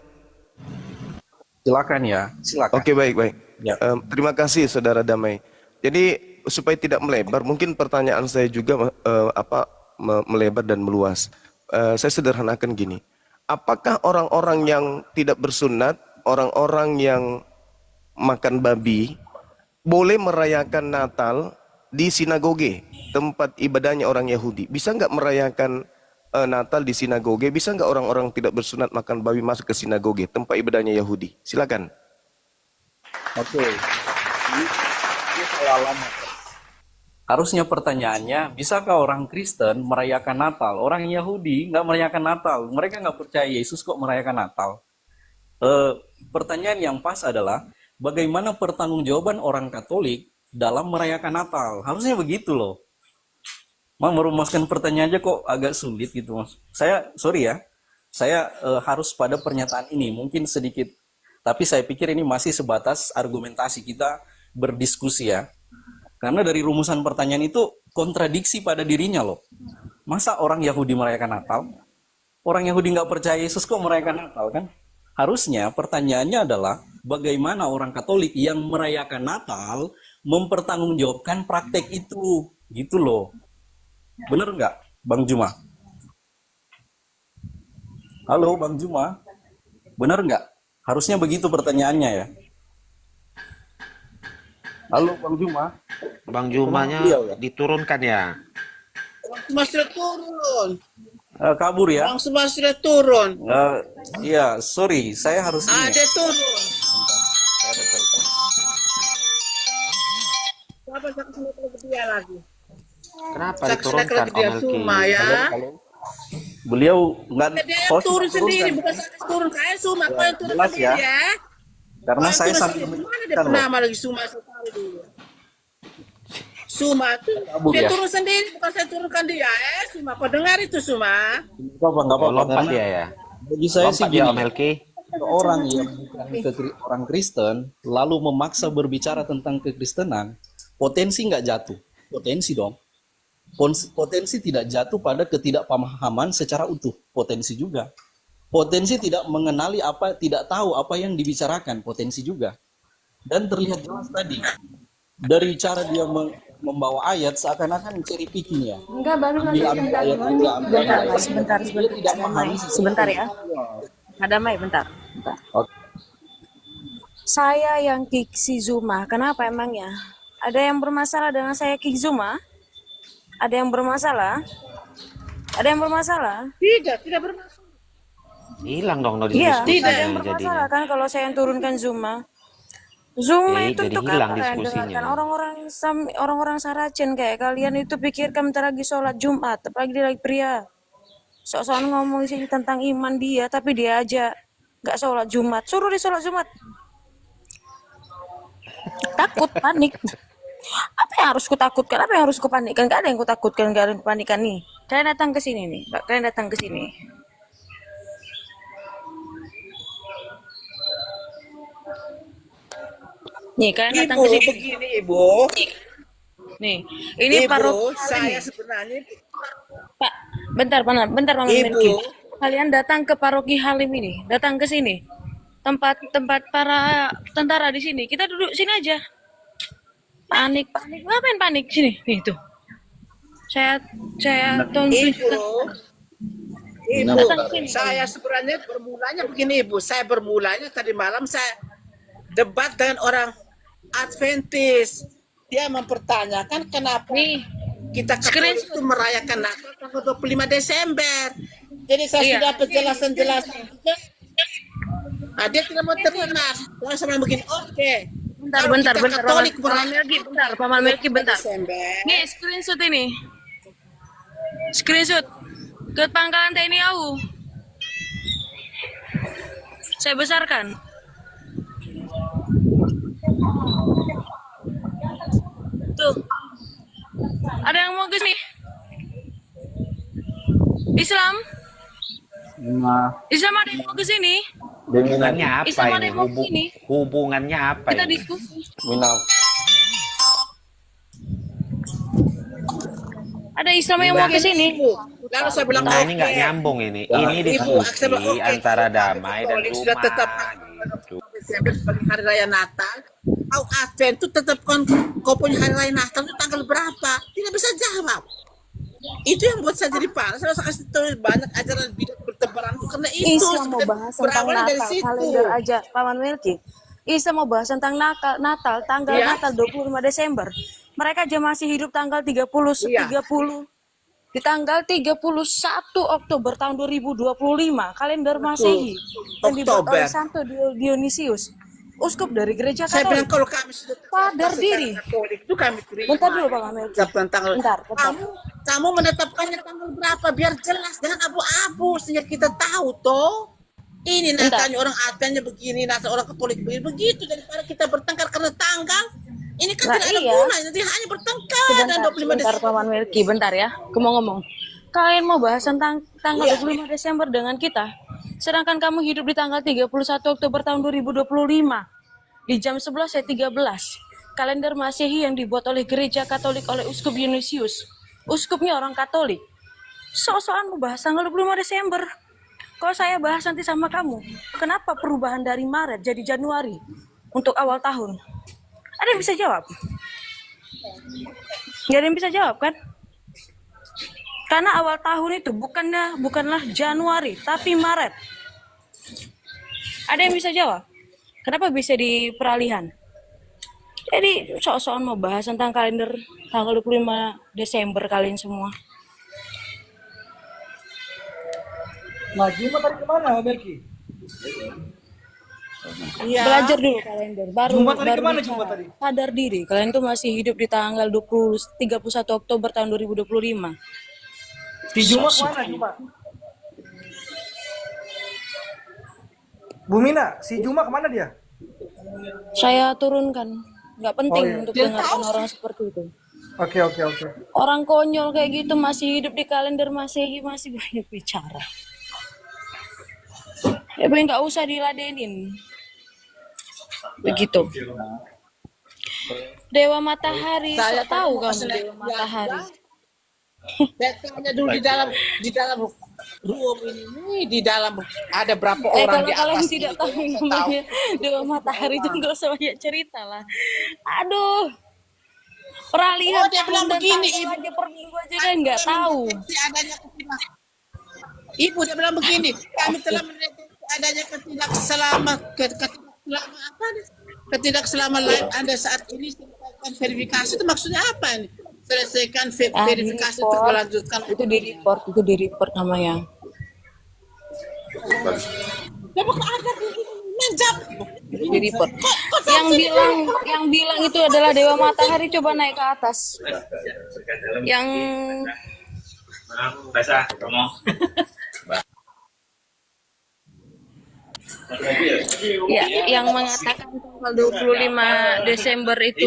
Silakan ya, silakan. Oke, baik. Ya. Terima kasih Saudara Damai. Jadi supaya tidak melebar, mungkin pertanyaan saya juga melebar dan meluas. Saya sederhanakan gini. Apakah orang-orang yang tidak bersunat, orang-orang yang makan babi, boleh merayakan Natal di sinagoge, tempat ibadahnya orang Yahudi? Bisa nggak merayakan Natal di sinagoge? Bisa nggak orang-orang tidak bersunat makan babi masuk ke sinagoge, tempat ibadahnya Yahudi? Silakan. Oke. Ini soal lama. Harusnya pertanyaannya, bisakah orang Kristen merayakan Natal? Orang Yahudi nggak merayakan Natal. Mereka nggak percaya Yesus kok merayakan Natal. Pertanyaan yang pas adalah, bagaimana pertanggungjawaban orang Katolik dalam merayakan Natal? Harusnya begitu loh. Merumuskan pertanyaan aja kok agak sulit gitu mas. Saya harus pada pernyataan ini mungkin sedikit, tapi saya pikir ini masih sebatas argumentasi kita berdiskusi ya. Karena dari rumusan pertanyaan itu kontradiksi pada dirinya loh. Masa orang Yahudi merayakan Natal? Orang Yahudi nggak percaya Yesus kok merayakan Natal kan? Harusnya pertanyaannya adalah bagaimana orang Katolik yang merayakan Natal mempertanggungjawabkan praktek itu, gitu loh. Bener nggak, Bang Juma? Halo, Bang Juma. Bener nggak? Harusnya begitu pertanyaannya ya. Halo, Bang Juma. Bang Jumanya Beliau ya? diturunkan ya. Mas sudah turun. Kabur ya? Langsung Mas sudah turun. Iya, sorry, saya harus ini. Ada turun. Siapa saksinya ke dia lagi? Kenapa Saksinya diturunkan ke dia Om Melki? Suma ya. Beliau nggak Dia yang host turun sendiri, turunkan. bukan saya turun. Saya Suma, kau yang turun jelas sendiri ya. ya. Karena Kau yang saya turun sambil sendiri. Mana dia menjelaskan loh. bernama lagi Suma sekali dulu. Suma tuh Kabur dia ya? turun sendiri, bukan saya turunkan dia. Suma, kau dengar itu Suma? Nggak apa-apa. Lompat Karena dia ya. bagi saya sih Lompat ya gini, Om Melki. orang yang bukan orang Kristen lalu memaksa berbicara tentang kekristenan, potensi nggak jatuh. Potensi dong. Potensi tidak jatuh pada ketidakpahaman secara utuh. Potensi juga. Potensi tidak mengenali tidak tahu apa yang dibicarakan. Potensi juga. Dan terlihat jelas tadi dari cara dia membawa ayat seakan-akan cherry picking ya. Enggak, baru nanti Ambil sebentar. ayat ini, ambil Sebentar, ayat Mas. ini. Sebentar, Dia sebentar. tidak memahami Sebentar ya. Ada Mai, bentar. Oke. Saya yang Kiksi Zuma. Kenapa emangnya? Ada yang bermasalah dengan saya Kiksi Zuma? Ada yang bermasalah? Ada yang bermasalah? Tidak bermasalah. Hilang dong no Iya, ada yang diskusinya bermasalah jadinya. kan kalau saya yang turunkan Zuma. Zuma itu Jadi untuk hilang apa? diskusinya. Dengarkan orang-orang Saracen kayak kalian itu pikirkan bentar lagi sholat Jumat, apalagi dia lagi pria. Sok-sokan ngomong sih tentang iman dia, tapi dia aja nggak sholat Jumat. Suruh dia sholat Jumat. Takut, panik. Apa yang harus kutakutkan? Apa yang harus kupanikkan? Gak ada yang kutakutkan, gak ada yang kupanikkan nih. Kalian datang ke sini nih, kalian datang ke sini. Nih, kalian datang Ibu, ke sini. begini Ibu. Nih, ini Ibu, paroki saya Halim. sebenarnya Pak, bentar, Mama Ibu. Melki. Kalian datang ke paroki Halim ini, datang ke sini. Tempat para tentara di sini. Kita duduk sini aja. Panik. Ngapain panik sini? Nih tuh. Saya tunjukkan. Ibu, Datang sini. saya sebenarnya bermulanya begini Ibu. Saya bermulanya tadi malam saya debat dengan orang Adventis. Dia mempertanyakan kenapa Nih, kita Katolik itu merayakan Natal tanggal 25 Desember. Jadi saya Iya. sudah penjelasan juga. Nah, dia tidak mau terima. Lalu saya bilang begini, oke. bentar, Kalau kita Katolik Paman Melki, bentar. Desember. Nih, screenshot ini. Screenshot ke pangkalan TNI AU. Saya besarkan. Tuh. Ada yang mau ke sini? Islam? Islam ada yang mau ke sini? Hubungannya apa Islam ada ini? yang mau ke sini? Hubungannya apa Kita ini? diskusi. Minal. Ada Islam yang mau ke sini? Lalu saya bilang, Nah, ini nggak oke. nyambung ini. Ya, Ini Ibu, diskusi saya bilang, oke, antara kalau damai dan Katolik sudah rumah. tetap Gitu. Desember sebagai hari raya Natal. Kau Advent itu tetap kau punya hari raya Natal itu tanggal berapa? Tidak bisa jawab. Itu yang buat saya jadi panas. Saya kasih tahu banyak ajaran bidat bertebaran itu karena itu Islam mau bahas tentang berawal dari Natal, situ. kalender aja, Paman Melki. Islam mau bahas tentang Natal, tanggal Iya. Natal 25 Desember. Mereka aja masih hidup tanggal 30, Iya. 30. Di tanggal 31 Oktober tahun 2025, kalender Masehi yang dibuat oleh Oktober. Santo Dionysius, uskup dari gereja Saya bilang Katolik. kalau kami sudah Sadar secara diri. Katolik itu kami terima. Bentar dulu, Paman Melki. Tetapkan tanggal. Bentar. Kamu menetapkannya tanggal berapa biar jelas dengan abu-abu sehingga kita tahu toh. Ini Bentar. Natalnya orang Adventnya begini, Natal orang Katolik begini, begitu daripada kita bertengkar karena tanggal. Ini kan Nah, tidak ada iya. gunanya, nanti hanya bertengkar dan 25 Sebentar, Desember. Paman Melki, bentar ya. Aku mau ngomong. Kalian mau bahas tentang tanggal Iya. 25 Desember dengan kita. Sedangkan kamu hidup di tanggal 31 Oktober tahun 2025. Di jam 11:13. Kalender Masehi yang dibuat oleh gereja Katolik oleh Uskup Dionysius. Uskupnya orang Katolik. Sok-sokan mau bahas tanggal 25 Desember. Kalau saya bahas nanti sama kamu, kenapa perubahan dari Maret jadi Januari untuk awal tahun? Ada yang bisa jawab? Gak ada yang bisa jawab kan? Karena awal tahun itu bukanlah Januari, tapi Maret. Ada yang bisa jawab? Kenapa bisa di peralihan? Jadi sok-sokan mau bahas tentang kalender tanggal 25 Desember kalian semua. Nah, Jumat tadi kemana, Melki? Iya. Belajar dulu kalender, baru Jumat tadi baru kemana bicara. Jumat tadi? Sadar diri, kalian tuh masih hidup di tanggal 31 Oktober tahun 2025. Di Jumat mana, Jumat? Bu Mina, si Juma kemana dia? Saya turunkan, nggak penting Oh, iya. untuk dengarkan orang seperti itu. Oke. Orang konyol kayak gitu masih hidup di kalender Masehi masih banyak bicara. Ya ben nggak usah diladenin. Begitu. Dewa Matahari, Saya sok tahu kamu maksudnya, Dewa Matahari. Saya tanya dulu di dalam room ini di dalam ada berapa Eh orang kalau di kalian atas tidak ini? tahu yang namanya Dewa Matahari itu nggak usah banyak cerita lah. Aduh. Peralihan Oh, dia tahun bilang dan begini, tanggal Ibu. aja per minggu aja kan nggak tahu. Adanya Ibu dia bilang begini, kami telah mendeteksi adanya ketidakselama live Anda saat ini melakukan verifikasi itu maksudnya apa ini? selesaikan Ah, di verifikasi untuk report. melanjutkan. Itu di report namanya. Coba kok ada menjawab. Di report. Yang bilang itu adalah Dewa Matahari, coba naik ke atas. Yang ya, yang mengatakan tanggal 25 Desember itu.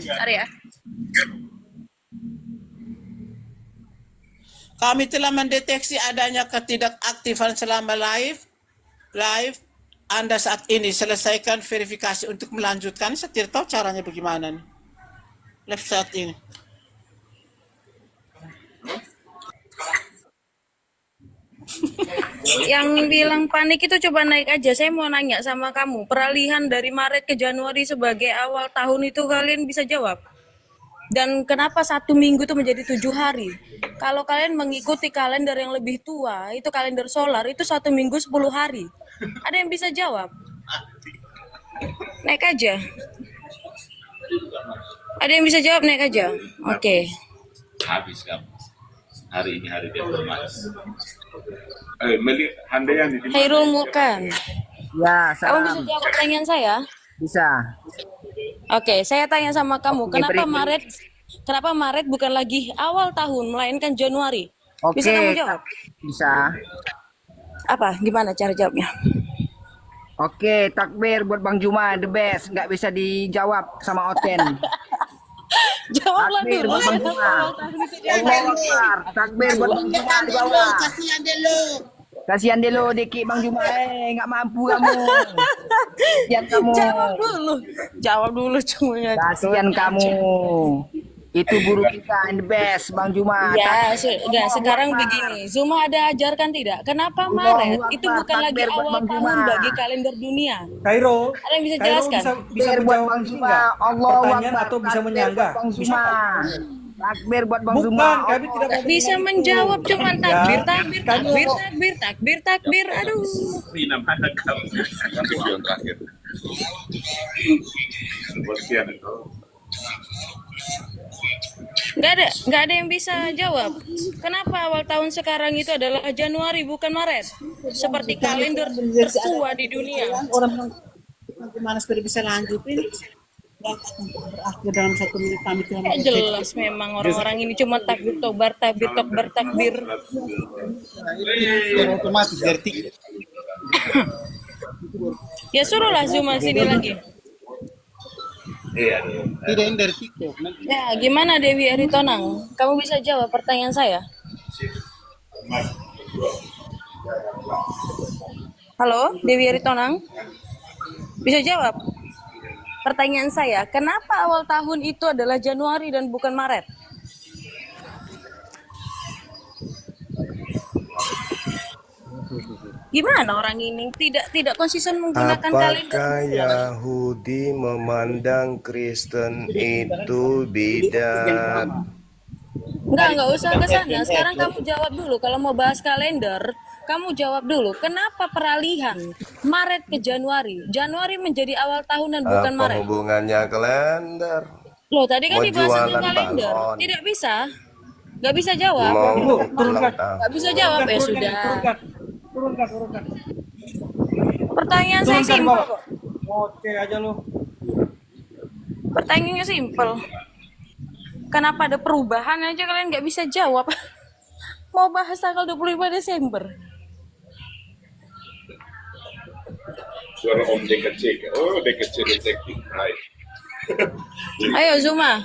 Bentar ya. Kami telah mendeteksi adanya ketidakaktifan selama live. Anda saat ini selesaikan verifikasi untuk melanjutkan. Saya tidak tahu caranya bagaimana nih. Live saat ini. Yang bilang panik itu coba naik aja. Saya mau nanya sama kamu, peralihan dari Maret ke Januari sebagai awal tahun itu kalian bisa jawab? Dan kenapa 1 minggu itu menjadi 7 hari? Kalau kalian mengikuti kalender yang lebih tua, itu kalender solar, itu 1 minggu 10 hari. Ada yang bisa jawab? Naik aja. Ada yang bisa jawab, naik aja. Oke. Habis kamu. Hari ini hari reformasi. Hairul Mulkan. Ya, Kamu bisa salam. jawab pertanyaan saya? Bisa. Oke, saya tanya sama kamu, Oke, kenapa beri. Maret bukan lagi awal tahun, melainkan Januari? Oke, Bisa kamu jawab? bisa. Apa? Gimana cara jawabnya? Oke, takbir buat Bang Juma, the best. Nggak bisa dijawab sama Oten. Jawablah Takbir dulu. buat Bang Kenapa Juma. awal tahun itu Januari? Allahu Akbar. Takbir buat Bang Juma di bawah. Kasihan dulu. Kasihan dulu dikit Bang Juma. Nggak mampu kamu. Kasihan kamu. Jawab dulu semuanya. Kasihan kamu. Itu guru kita and the best, Bang Juma. Ya, Takbir. sudah. Sekarang begini, Zuma ada ajarkan tidak? Kenapa Maret Allahu itu Akbar. bukan lagi Takbir buat awal Bang tahun Juma. bagi kalender dunia? Kairo, Ada yang bisa Kairo jelaskan? bisa Takbir buat menjawab Bang ini Juma. nggak? Allahu Pertanyaan Akbar. atau bisa Takbir menyanggah? buat Bang Bisa Juma. nggak? Takbir buat Bang Juma. Bukan, kami tidak mau Bisa dengar itu. menjawab cuman takbir, Ya, takbir, kami takbir, mau- takbir, takbir, takbir. Aduh. Ini namanya kamu. Kan tujuan terakhir. Sebagian itu. Nggak ada yang bisa jawab. Kenapa awal tahun sekarang itu adalah Januari bukan Maret? Seperti kalender tertua di dunia. Orang bagaimana supaya bisa lanjut ini? Dan akan berakhir dalam 1 menit kami telah Kayak jelas memang orang-orang ini cuma takbir tobar, takbir tobar, takbir. otomatis dari tiket. Ya suruhlah Zuma sini lagi. Iya. Tidak ini dari TikTok. Ya, gimana Dewi Aritonang? Kamu bisa jawab pertanyaan saya? Halo, Dewi Aritonang? Bisa jawab? Pertanyaan saya, kenapa awal tahun itu adalah Januari dan bukan Maret? Gimana orang ini tidak konsisten menggunakan kalender? Apakah Yahudi memandang Kristen itu bidat? Enggak usah ke sana. Sekarang kamu jawab dulu. Kalau mau bahas kalender, kamu jawab dulu. Kenapa peralihan Maret ke Januari? Januari menjadi awal tahun dan bukan Apa Maret. hubungannya kalender? Loh, tadi kan Mau dibahas tentang jualan kalender. balon. Tidak bisa. Nggak bisa jawab. Mau Ibu, ulang turunkan. tahun? Nggak bisa jawab ya sudah. Turunkan. Pertanyaan saya Turunkan, simpel Bapak. kok. Oke aja lo. Pertanyaannya simpel. Kenapa ada perubahan aja kalian nggak bisa jawab? Mau bahas tanggal 25 Desember. Suara Om Dekecek. Oh, Dekecek detektif. Hai. Ayo Zuma,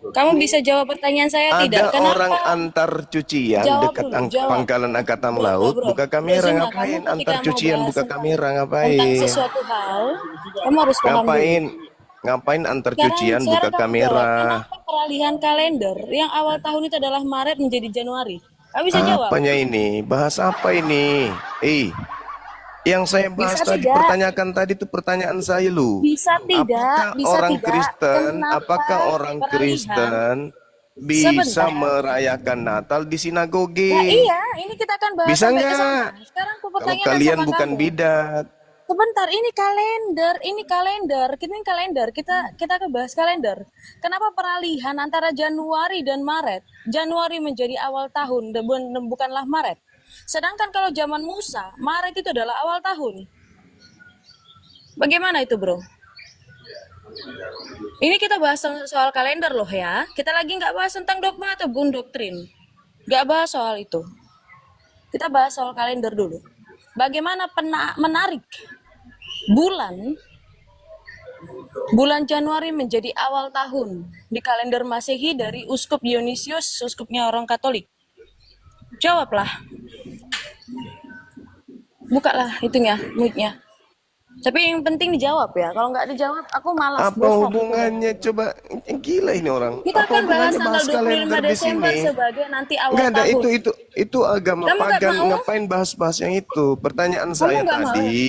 kamu bisa jawab pertanyaan saya tidak? Ada Kenapa? orang antar cucian Jawab dekat dulu, jawab. pangkalan angkatan Bro, laut, bro. buka kamera Zuma, ngapain? kamu ketika Antar mau cucian bahas buka kamera tentang ngapain? sesuatu hal, kamu harus paham dulu. Ngapain? Ngapain antar cucian buka kamu kamera? jawab, kenapa peralihan kalender yang awal tahun itu adalah Maret menjadi Januari? Kamu bisa jawab. Apanya ini? Bahas apa ini? Yang saya bahas Bisa tadi, tidak? pertanyakan tadi itu pertanyaan saya lu. Bisa tidak? Apakah Bisa orang tidak? Kristen, Kenapa apakah orang peralihan? Kristen bisa Sebentar. merayakan Natal di sinagoge? Nah, iya, ini kita akan bahas Bisa sampai ke nggak? sana. Sekarang aku Kalau pertanyakan kalian sama bukan kamu. bidat. Sebentar, ini kalender. Kita ke bahas kalender. Kenapa peralihan antara Januari dan Maret? Januari menjadi awal tahun dan bukanlah Maret. Sedangkan kalau zaman Musa, Maret itu adalah awal tahun. Bagaimana itu, bro? Ini kita bahas soal kalender loh ya. Kita lagi nggak bahas tentang dogma ataupun doktrin. Nggak bahas soal itu. Kita bahas soal kalender dulu. Bagaimana menarik bulan Januari menjadi awal tahun di kalender Masehi dari Uskup Dionysius, uskupnya orang Katolik. Jawablah. Bukalah itunya, mic-nya. Tapi yang penting dijawab ya. Kalau nggak dijawab, aku malas. Apa hubungannya? Coba, gila ini orang. Kita akan bahas tanggal 25 kalender di Desember sini? sebagai nanti awal Nggak ada, tahun. itu agama Kamu nggak pagan. mau? Ngapain bahas-bahas yang itu? Pertanyaan Kamu saya nggak mau? tadi,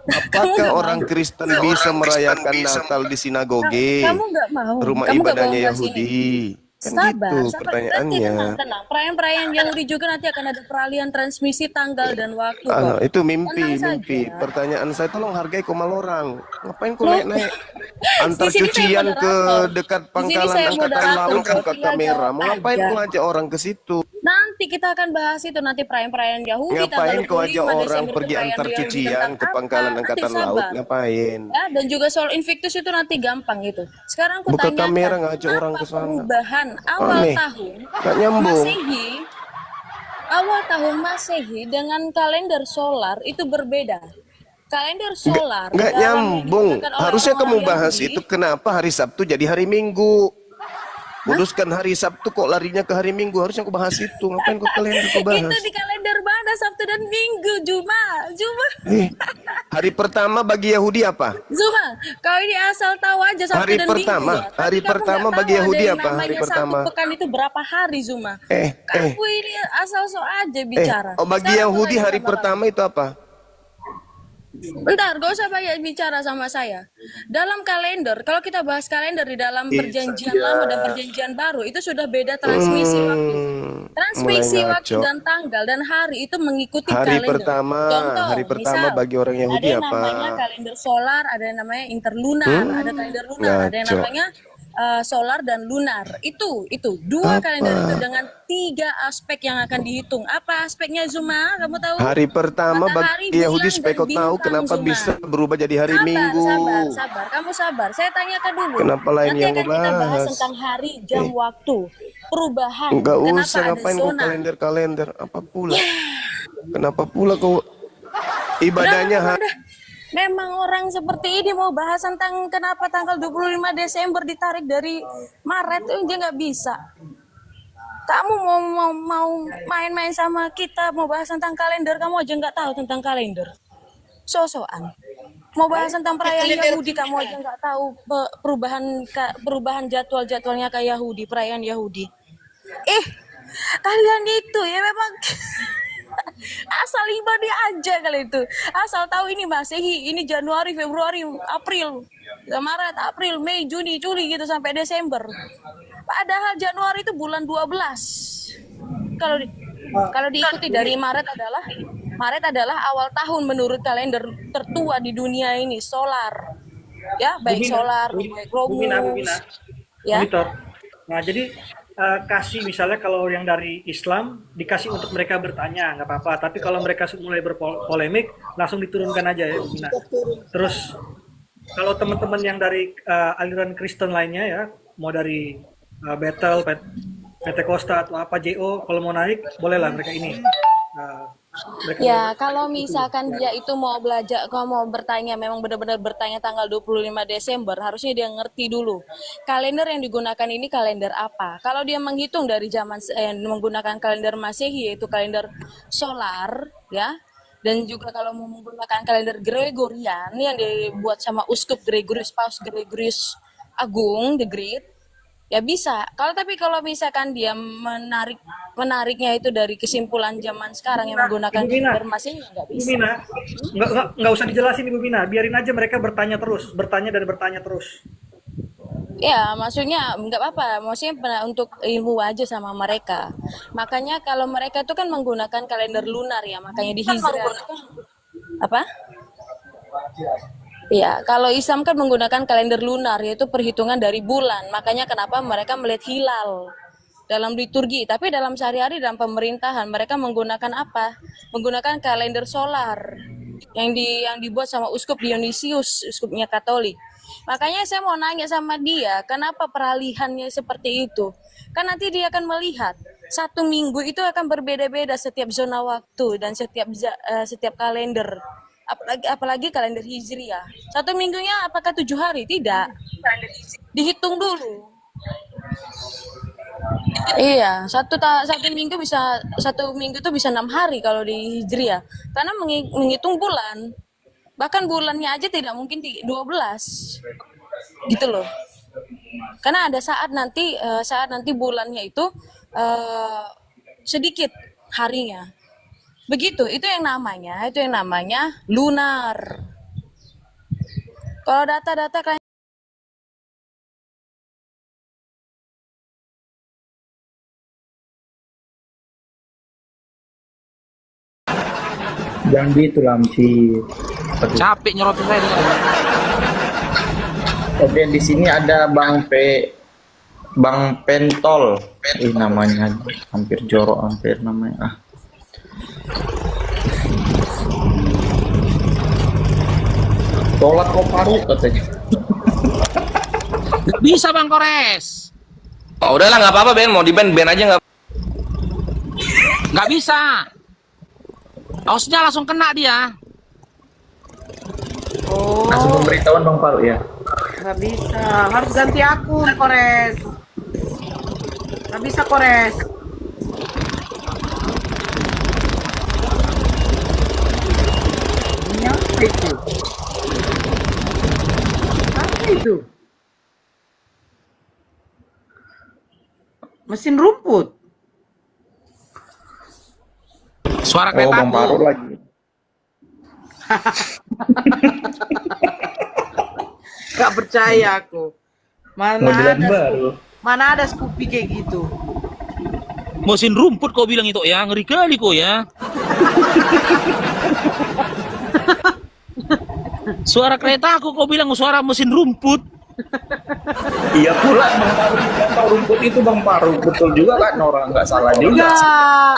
apakah orang Kristen bisa merayakan Natal di sinagoge? Kamu nggak mau. Rumah Kamu nggak ibadahnya mau bahas ini. Yahudi. Kan Sabar, gitu sabar. pertanyaannya. Nanti tenang. Perayaan Yahudi juga nanti akan ada peralihan transmisi tanggal dan waktu. Ah, kok. itu mimpi. Tenang saja. Pertanyaan saya, tolong hargai komal orang. Ngapain kok Loh, naik-naik antar di sini saya cucian ke moderator. dekat Di sini pangkalan saya angkatan moderator, laut kok. buka Tinggal kamera? jawab Mau ngapain aja. kok ngajak orang ke situ? Nanti kita akan bahas itu nanti perayaan Yahudi Ngapain tanggal kau ajak 25 orang Desember pergi perayaan antar Yahudi cucian tentang ke pangkalan apa? angkatan Nanti laut? sabar. Ngapain? Ya, dan juga soal Invictus itu nanti gampang gitu. Sekarang aku Buka tanyakan, kamera ngajak orang apa ke sana. perubahan awal Aneh. tahun Nggak nyambung. Masehi, awal tahun Masehi dengan kalender solar itu berbeda. Kalender solar Nggak dalam yang nyambung. digunakan oleh Harusnya kamu orang-orang bahas Yahudi, itu kenapa hari Sabtu jadi hari Minggu. Kuduskan hari Sabtu kok larinya ke hari Minggu. Harusnya aku bahas itu. Ngapain kok kalender kau bahas? itu di kalender mana Sabtu dan Minggu, Zuma. Hari pertama bagi Yahudi apa? Zuma, kau ini asal tahu aja Sabtu Hari dan pertama, Minggu. hari Tapi kamu pertama nggak bagi tahu Yahudi ada yang apa? Hari namanya pertama. Satu pekan itu berapa hari, Zuma? Kamu ini asal so aja bicara. Bagi Sekarang aku Yahudi tanya hari sama pertama itu apa? Bentar, gak usah banyak bicara sama saya. Dalam kalender, kalau kita bahas kalender di dalam perjanjian lama dan perjanjian baru, itu sudah beda transmisi waktu. Transmisi mulai waktu ngaco. dan tanggal dan hari itu mengikuti Hari kalender. pertama, Contoh, hari pertama misal, bagi orang Yahudi ada yang apa? namanya kalender solar, ada yang namanya interlunar, ada kalender lunar, ada yang ngaco. namanya solar dan lunar. Itu dua kalender itu dengan 3 aspek yang akan dihitung. Apa aspeknya, Zuma? Kamu tahu? Hari pertama Matahari, bagi Yahudi bulan, supaya dan kau tahu bintang, kenapa Zuma. bisa berubah jadi hari Minggu. Sabar. Kamu sabar. Saya tanyakan dulu. Kenapa lain Nanti yang akan mau kita bahas bahas? tentang hari, jam, waktu, perubahan. Enggak Kenapa usah, ada ngapain kau zona? kalender-kalender? Apa pula? Kenapa pula kau ibadahnya Udah. Memang orang seperti ini mau bahas tentang kenapa tanggal 25 Desember ditarik dari Maret itu dia nggak bisa. Kamu mau main-main sama kita, mau bahas tentang kalender, kamu aja nggak tahu tentang kalender. So-soan. Mau bahas tentang perayaan Yahudi, kamu aja nggak tahu perubahan jadwal-jadwalnya kayak Yahudi, perayaan Yahudi. Kalian itu ya memang asal ibadah aja kali itu. Asal tahu ini Masehi, ini Januari, Februari, April, Maret, April, Mei, Juni, Juli gitu sampai Desember. Padahal Januari itu bulan 12. Kalau diikuti dari Maret adalah awal tahun menurut kalender tertua di dunia ini, solar. Ya, baik solar, baik Bumina. Romus. Ya. Monitor. Nah, jadi kasih misalnya kalau yang dari Islam dikasih untuk mereka bertanya nggak apa-apa, tapi kalau mereka mulai berpolemik langsung diturunkan aja ya. Nah, terus kalau teman-teman yang dari aliran Kristen lainnya ya, mau dari Bethel, Pentakosta atau apa JO, kalau mau naik bolehlah mereka ini. Ya, kalau misalkan dia itu mau belajar, kalau mau bertanya, memang benar-benar bertanya tanggal 25 Desember, harusnya dia ngerti dulu. Kalender yang digunakan ini kalender apa? Kalau dia menghitung dari zaman menggunakan kalender Masehi, yaitu kalender solar, ya. Dan juga kalau mau menggunakan kalender Gregorian yang dibuat sama Uskup Gregorius, Paus Gregorius Agung, the Great, ya bisa. Tapi kalau misalkan dia menariknya itu dari kesimpulan zaman sekarang yang menggunakan kalender Masehi, nggak bisa. Bumina, nggak usah dijelasin Ibu Bina, biarin aja mereka bertanya dan bertanya terus. Ya, maksudnya nggak apa-apa. Maksudnya untuk ilmu aja sama mereka. Makanya kalau mereka itu kan menggunakan kalender lunar ya, makanya di Hijrah itu apa? Ya, kalau Islam kan menggunakan kalender lunar, yaitu perhitungan dari bulan. Makanya kenapa mereka melihat hilal dalam liturgi. Tapi dalam sehari-hari, dalam pemerintahan, mereka menggunakan apa? Menggunakan kalender solar yang dibuat sama Uskup Dionysius, uskupnya Katolik. Makanya saya mau nanya sama dia, kenapa peralihannya seperti itu? Kan nanti dia akan melihat, 1 minggu itu akan berbeda-beda setiap zona waktu dan setiap kalender. Apalagi kalender Hijriah. 1 minggunya apakah 7 hari? Tidak. Dihitung dulu. Iya, satu minggu bisa 1 minggu itu bisa 6 hari kalau di Hijriah. Karena menghitung bulan. Bahkan bulannya aja tidak mungkin 12. Gitu loh. Karena ada saat nanti bulannya itu sedikit harinya. Begitu, itu yang namanya lunar. Kalau data-data kan Jangan gitu Lamsi. Capek nyorotin saya dengan. Oke, di sini ada Bang Pentol. Namanya hampir jorok, hampir namanya. Tolak kok paru katanya. Gak bisa Bang Kores. Oh, udahlah nggak apa-apa Ben, mau di ban aja nggak. Nggak bisa. Ausnya langsung kena dia. Oh, Langsung pemberitahuan Bang Paru ya. nggak bisa. Harus ganti akun, Kores. Nggak bisa, Kores. Ini apa itu? Apa itu? Mesin rumput. Suara Oh, kereta Bang Paru lagi. Gak percaya aku. Modelan baru. Mana ada Scoopy kayak gitu. mesin rumput kau bilang itu ya, ngeri kali kau ya. Suara kereta aku kau bilang suara mesin rumput. Iya pula Bang Paru, Bang rumput itu Bang Paru. Betul juga kan Nora, nggak salah juga. Enggak.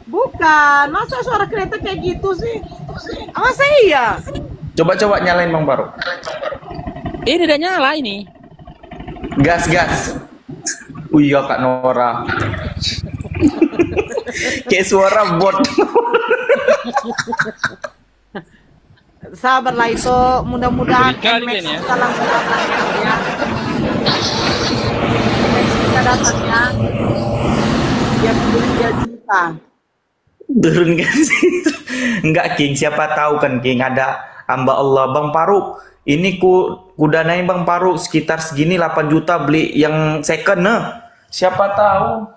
Bukan. Masa suara kereta kayak gitu sih? Masa iya? Coba nyalain Bang Paru. Ini udah nyala ini. Gas. Iya Kak Nora. Kayak suara bot. Sabarlah itu, mudah-mudahan Kali NMAX kan ya. kita langsung datang ya. NMAX kita datang ya. Dia beli 3 juta. Turun kan sih? Enggak King, siapa tahu kan King ada hamba Allah. Bang Paru, ini ku danain Bang Paru sekitar segini 8 juta beli yang second nah. Siapa tahu.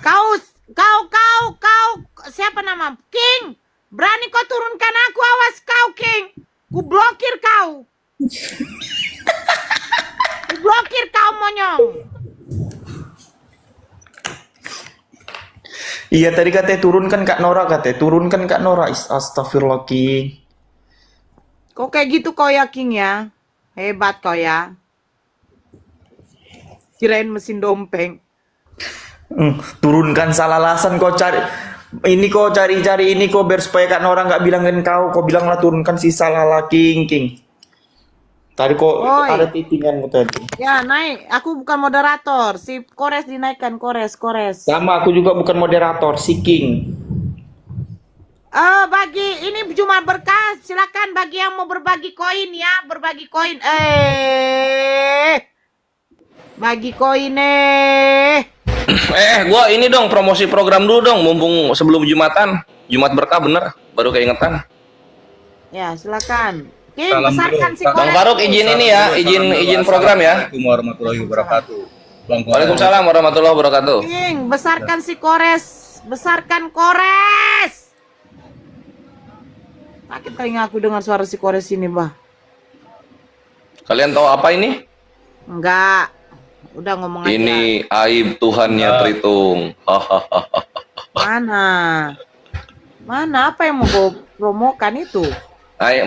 Kau siapa nama? King, berani kau turunkan aku, awas kau King. Ku blokir kau. Ku blokir kau monyong. Iya tadi katanya turunkan Kak Nora, Astagfirullah King. Kok kayak gitu kau ya King ya? Hebat kau ya. Kirain mesin dompeng. Turunkan salah alasan kau cari ini kau cari ini kau biar supaya Kak Nora nggak bilangin kau bilanglah turunkan si salah King. Tadi kok ada titingan tadi. Ya naik, aku bukan moderator. Si Kores dinaikkan, Kores. Sama aku juga bukan moderator, si King. Bagi ini Jumat berkah, silakan bagi yang mau berbagi koin ya, berbagi koin. Bagi koin Gua ini dong promosi program dulu dong, mumpung sebelum Jumatan. Jumat berkah bener, baru keingetan. Ya, silakan. King, besarkan si Kores. Bang Faruk izin ini ya, izin program ya. Assalamualaikum warahmatullahi wabarakatuh. Waalaikumsalam warahmatullahi wabarakatuh. King, besarkan si Kores. Besarkan Kores. Sakit telinga aku dengar suara si Kores ini, Bah. Kalian tahu apa ini? Enggak. Udah ngomong aja. Ini aib Tuhannya Tritung. Mana? Apa yang mau gue promokan itu?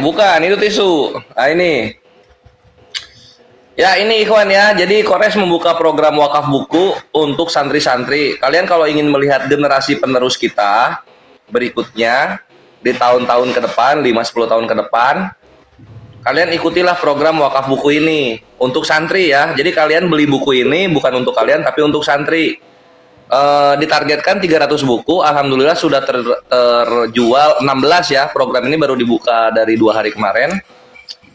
Bukan, itu tisu. Nah, ini. Ya, ini ikhwan ya. Jadi Kores membuka program wakaf buku untuk santri-santri. Kalian kalau ingin melihat generasi penerus kita berikutnya di tahun-tahun ke depan, 5-10 tahun ke depan, kalian ikutilah program wakaf buku ini untuk santri ya. Jadi kalian beli buku ini bukan untuk kalian tapi untuk santri. Ditargetkan 300 buku, alhamdulillah sudah terjual 16 ya. Program ini baru dibuka dari 2 hari kemarin.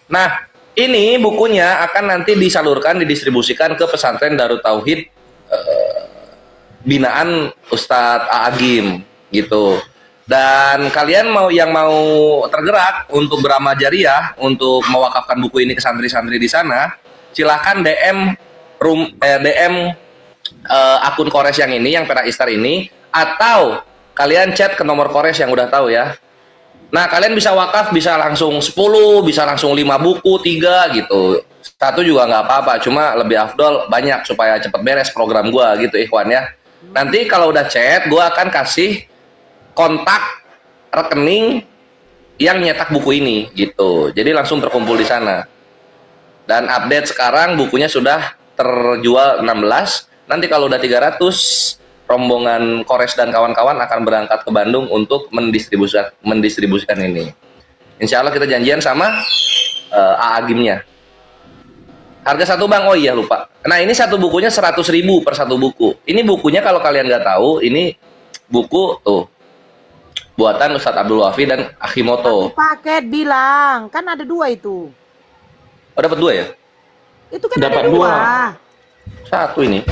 Nah, ini bukunya akan nanti disalurkan, didistribusikan ke pesantren Darut Tauhid binaan Ustadz Aagim gitu. Dan kalian yang mau tergerak untuk beramal jariah untuk mewakafkan buku ini ke santri-santri di sana, silahkan DM akun Kores yang ini, yang Perak Istar ini, atau kalian chat ke nomor Kores yang udah tahu ya. Nah, kalian bisa wakaf, bisa langsung 10, bisa langsung 5 buku, 3 gitu. 1 juga nggak apa-apa, cuma lebih afdol banyak supaya cepet beres program gua gitu ikhwan ya. Nanti kalau udah chat, gua akan kasih kontak rekening yang nyetak buku ini gitu. Jadi langsung terkumpul di sana. Dan update sekarang bukunya sudah terjual 16. Nanti kalau udah 300, rombongan Kores dan kawan-kawan akan berangkat ke Bandung untuk mendistribusikan ini. Insya Allah kita janjian sama Aagimnya. Harga 1 bang, oh iya lupa. Nah ini satu bukunya 100.000 per satu buku. Ini bukunya kalau kalian nggak tahu, ini buku tuh buatan Ustadz Abdul Wafi dan Akimoto. Paket bilang, kan ada 2 itu. Oh dapat 2 ya? Itu kan Dapat ada 2. 1 ini.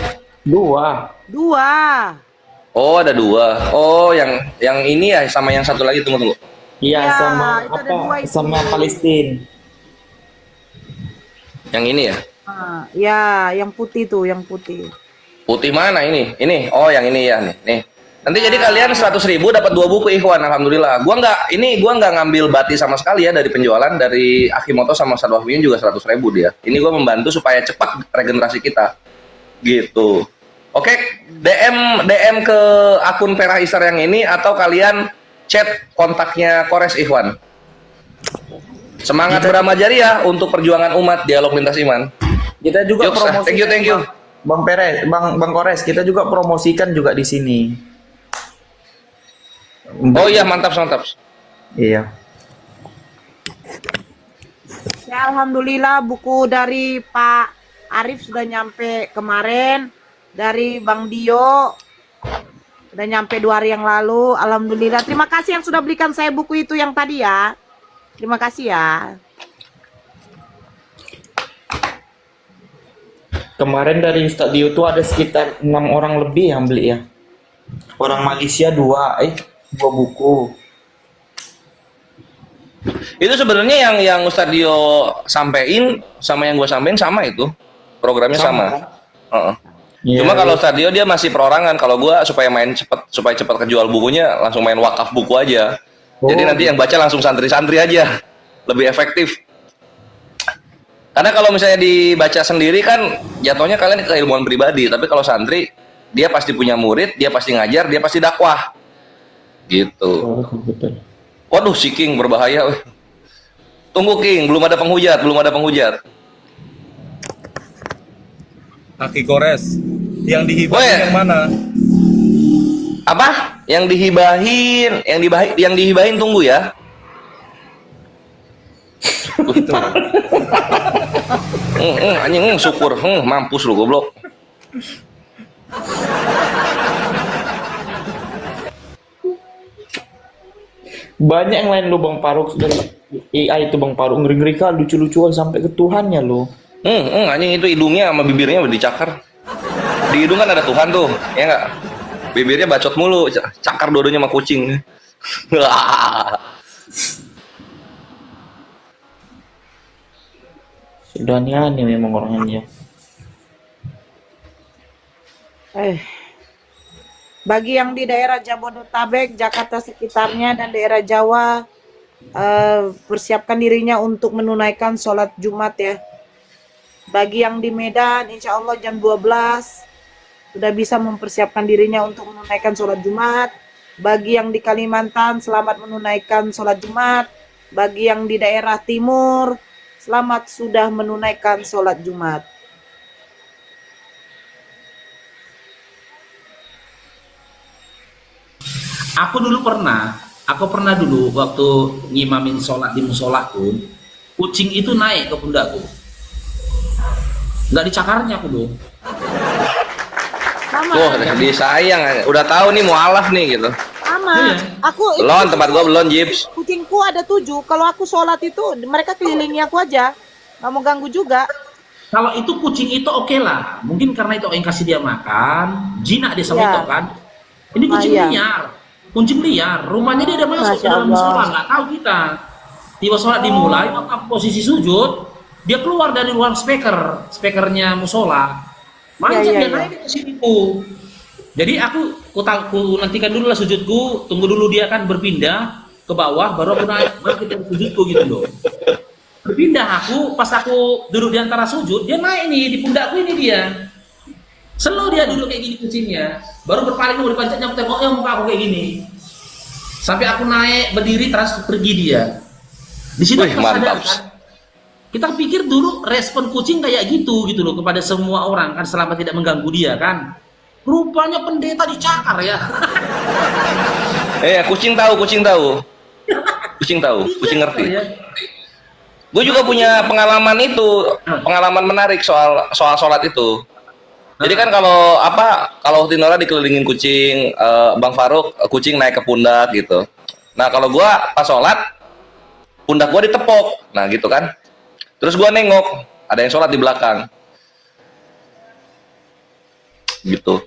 2. Oh ada 2. Oh yang ini ya sama yang satu lagi, tunggu. Iya, Ya, sama itu ada apa? 2 itu. Sama Palestina. Yang ini ya? Ya, yang putih tuh, yang putih. Putih mana ini? Ini. Oh yang ini ya nih. Nanti jadi kalian 100.000 dapat 2 buku ikhwan, alhamdulillah. Gua nggak ngambil bati sama sekali ya dari penjualan, dari Akimoto sama Ustadz Wafi juga 100.000 dia. Ini gua membantu supaya cepat regenerasi kita. Gitu. Oke, DM ke akun Perak Istar yang ini atau kalian chat kontaknya Kores ikhwan. Semangat beramal jariah untuk perjuangan umat, dialog lintas iman. Kita juga Yuk, promosikan. thank you. Bang Perez, Bang Kores, kita juga promosikan juga di sini. Oh iya, mantap. Iya. Ya, alhamdulillah buku dari Pak Arif sudah nyampe kemarin, dari Bang Dio udah nyampe 2 hari yang lalu. Alhamdulillah. Terima kasih yang sudah belikan saya buku itu yang tadi ya. Terima kasih ya. Kemarin dari Ustadz Dio tuh ada sekitar 6 orang lebih yang beli ya. Orang Malaysia 2 buku. Itu sebenarnya yang Ustadz Dio sampein sama yang gue sampein sama itu. Programnya sama. Yeah, Cuma kalau Ustadz Dio dia masih perorangan. Kalau gue supaya cepat kejual bukunya langsung main wakaf buku aja. Jadi nanti yang baca langsung santri-santri aja. Lebih efektif. Karena kalau misalnya dibaca sendiri kan jatuhnya kalian ke keilmuan pribadi. Tapi kalau santri dia pasti punya murid, dia pasti ngajar, dia pasti dakwah. Gitu. Waduh si King berbahaya. Tunggu King, belum ada penghujat. Aki Kores, yang dihibahin yang mana? Apa? Yang dihibahin tunggu ya. Gitu. Anjing syukur, mampus lu goblok. Banyak yang lain lu Bang Faruk dari AI itu Bang Faruk, ngeri-ngeri kan, lucu-lucuan sampai ke Tuhannya lu. Anjing itu hidungnya sama bibirnya udah dicakar. Di hidung kan ada Tuhan tuh, ya enggak? Bibirnya bacot mulu, cakar dua-duanya sama kucing. Sudah aneh memang orangnya. Bagi yang di daerah Jabodetabek, Jakarta sekitarnya, dan daerah Jawa, persiapkan dirinya untuk menunaikan sholat Jumat ya. Bagi yang di Medan, insya Allah jam 12 sudah bisa mempersiapkan dirinya untuk menunaikan sholat Jumat. Bagi yang di Kalimantan, selamat menunaikan sholat Jumat. Bagi yang di daerah timur, selamat sudah menunaikan sholat Jumat. Aku pernah dulu waktu ngimamin sholat di musolaku, kucing itu naik ke pundakku. Nggak dicakarnya aku dong. Wah, disayang. Udah tahu nih mualaf nih gitu. Sama. Aku Belum, tempat gua belum, Jips. kucingku ada 7. Kalau aku sholat itu mereka kelilingi aku aja, nggak mau ganggu juga. Kalau itu kucing itu oke lah. Mungkin karena itu yang kasih dia makan, jinak dia sama Iya. itu kan. Ini kucing iya. liar. Kucing liar. Rumahnya dia udah masuk ke Masya dalam Allah. musola, nggak tahu kita. Tiba sholat dimulai, waktu posisi sujud, dia keluar dari ruang speakernya musola. Manjat Iya, dia iya. naik ke sini tuh. Jadi aku nantikan dulu lah sujudku, tunggu dulu dia kan berpindah ke bawah, baru aku naik, baru kita sujudku gitu loh. Berpindah pas aku duduk di antara sujud, dia naik nih di pundakku ini dia. Selalu dia dulu kayak gini kucingnya, baru berpaling mau dipanjatnya aku tengoknya muka aku kayak gini. Sampai aku naik berdiri terus pergi dia. Di situ Wih, aku sadar mantap. kan. Kita pikir dulu respon kucing kayak gitu loh kepada semua orang kan selama tidak mengganggu dia kan. Rupanya pendeta dicakar ya. Kucing tahu. Kucing tahu, kucing ngerti. Gue juga punya pengalaman menarik soal sholat itu. Jadi kan kalau Tinora dikelilingin kucing, Bang Faruk kucing naik ke pundak gitu. Nah kalau gua pas sholat, pundak gua ditepok, nah gitu kan. Terus gua nengok, ada yang sholat di belakang, gitu.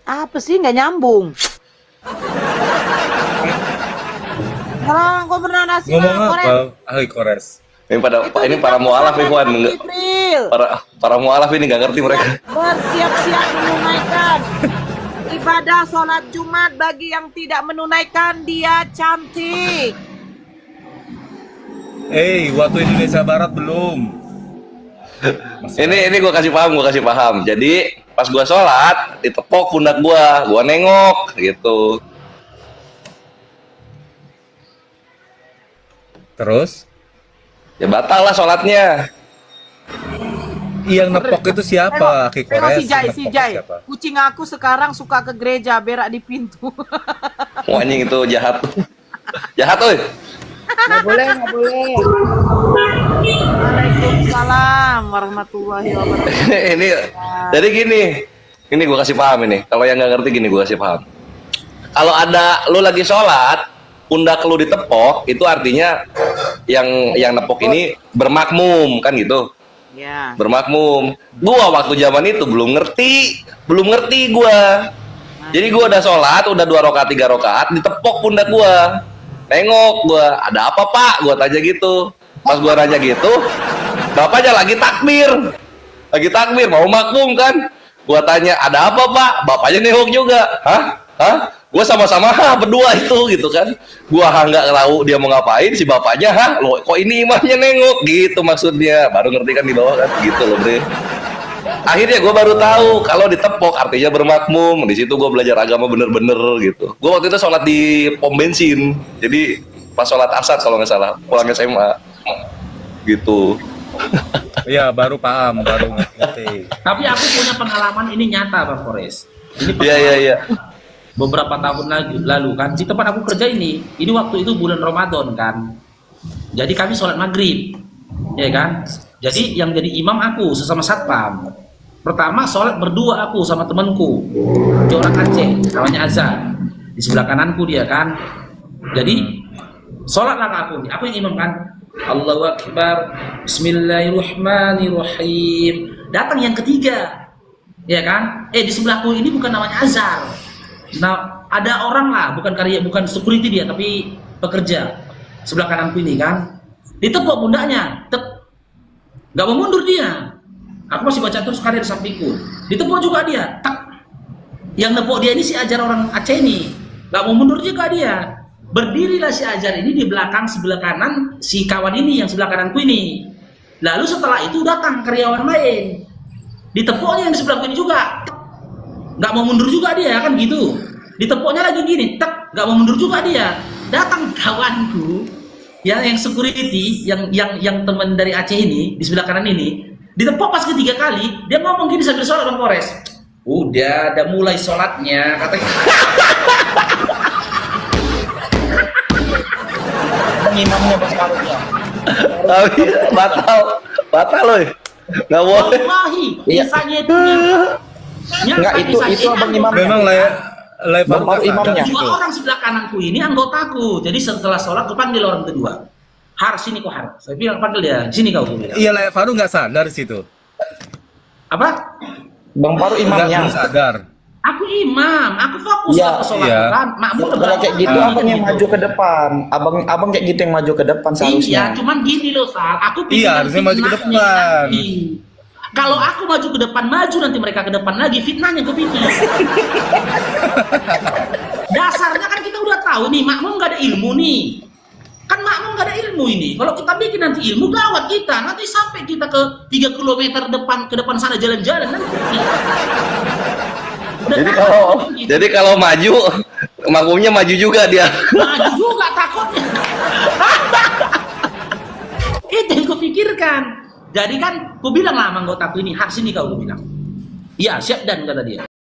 Apa sih nggak nyambung? Kalau kau pernah nasi Ngomong Kores? apa, ahli Kores? Ini para mualaf Ikhwan, Jibril. para mualaf ini nggak ngerti mereka. Bersiap-siap menunaikan ibadah sholat Jumat. Bagi yang tidak menunaikan, dia cantik. Waktu Indonesia Barat belum. Ini gue kasih paham. Jadi pas gua sholat ditepok pundak gua nengok gitu. Terus? Ya batal lah sholatnya. Yang nepok itu siapa? Aki Tengok Kores. si Jai, yang si nepok Jai. siapa? Kucing aku sekarang suka ke gereja, berak di pintu. Wah, anjing itu jahat. Jahat, oi. Nggak boleh. Waalaikumsalam warahmatullahi wabarakatuh. Ini jadi gini. Ini gua kasih paham ini. Kalau yang nggak ngerti gini gua kasih paham. Kalau ada lu lagi sholat, pundak lu ditepok, itu artinya yang nepok ini bermakmum kan gitu. Ya. Bermakmum. Gua waktu zaman itu belum ngerti gua. Jadi gua udah sholat, udah 2 rakaat 3 rakaat, ditepok pundak gua. Nengok gua, ada apa Pak? Gua tanya gitu. Pas gua nanya gitu, bapaknya lagi takbir mau makmum kan. Gua tanya, ada apa Pak? Bapaknya nengok juga. Hah? Gua sama-sama berdua itu gitu kan. Gua nggak tahu dia mau ngapain, si bapaknya loh kok ini imamnya nengok gitu maksudnya. Baru ngerti kan di bawah kan gitu loh bre. Akhirnya gue baru tahu kalau ditepok artinya bermakmum. Di situ gue belajar agama bener-bener gitu. Gue waktu itu sholat di pom bensin. Jadi pas sholat asar kalau nggak salah pulang SMA gitu. Iya, baru paham, baru ngerti. Tapi aku punya pengalaman ini nyata Bang Kores. Ini Iya. beberapa tahun lalu kan di tempat aku kerja ini waktu itu bulan Ramadan kan. Jadi kami sholat maghrib, ya kan. Jadi yang jadi imam aku sesama satpam. Pertama sholat berdua aku sama temanku, dia orang Aceh, namanya Azhar. Di sebelah kananku dia kan. Jadi sholatlah aku yang imam kan. Allahu Akbar, Bismillahirrahmanirrahim. Datang yang ketiga, ya kan? Di sebelahku ini bukan namanya Azhar. Nah, ada orang lah, bukan security dia, tapi pekerja. Sebelah kananku ini kan, ditepuk pundaknya, nggak mau mundur dia. Aku masih baca terus karya di sampingku, ditepuk juga dia. Yang nepuk dia ini si Ajar orang Aceh ini, nggak mau mundur juga dia. Berdirilah si Ajar ini di belakang sebelah kanan si kawan ini yang sebelah kananku ini. Lalu setelah itu datang karyawan lain, ditepuknya yang di sebelahku ini juga. Nggak mau mundur juga dia kan gitu. Ditepuknya lagi gini, nggak mau mundur juga dia. Datang kawanku Ya, yang security, yang teman dari Aceh ini di sebelah kanan ini, ditepok pas ketiga kali, dia ngomong gini sambil sholat Bang Kores. Udah mulai sholatnya, katanya. Imamnya Bang Faruk ya. Tapi batal loh. Nggak boleh. Wallahi, biasanya itu Enggak, itu Abang imamnya. Memang Lai Bang Faruk imamnya. dua orang sebelah kananku ini anggotaku. Jadi setelah sholat aku panggil orang kedua. Har, sini kok Har. Saya bilang panggil dia, sini kau. Iya, Lai Faruk nggak sadar di situ. Apa? Bang Faruk imamnya. Nggak sadar. Aku imam, aku fokus Iya, ke sholat iya. kan. Makmum Kalau kayak gitu abang yang maju ke depan. Abang kayak gitu yang maju ke depan Iya, seharusnya. cuman gini loh Sal, aku pikir Iya, harusnya maju ke fitnahnya depan. nanti. Kalau aku maju ke depan, maju nanti mereka ke depan lagi, fitnahnya aku pikir. Dasarnya kan kita udah tahu nih, makmum gak ada ilmu nih. Kan makmum gak ada ilmu ini. Kalau kita bikin nanti ilmu, gawat kita. Nanti sampai kita ke 3 km ke depan sana jalan-jalan nanti. Jadi kalau maju, makmumnya maju juga dia. Maju juga takutnya. Itu yang kupikirkan. Jadi kan, ku bilang lah sama anggotaku ini, Har sini kau, ku bilang. Iya, siap dan kata dia.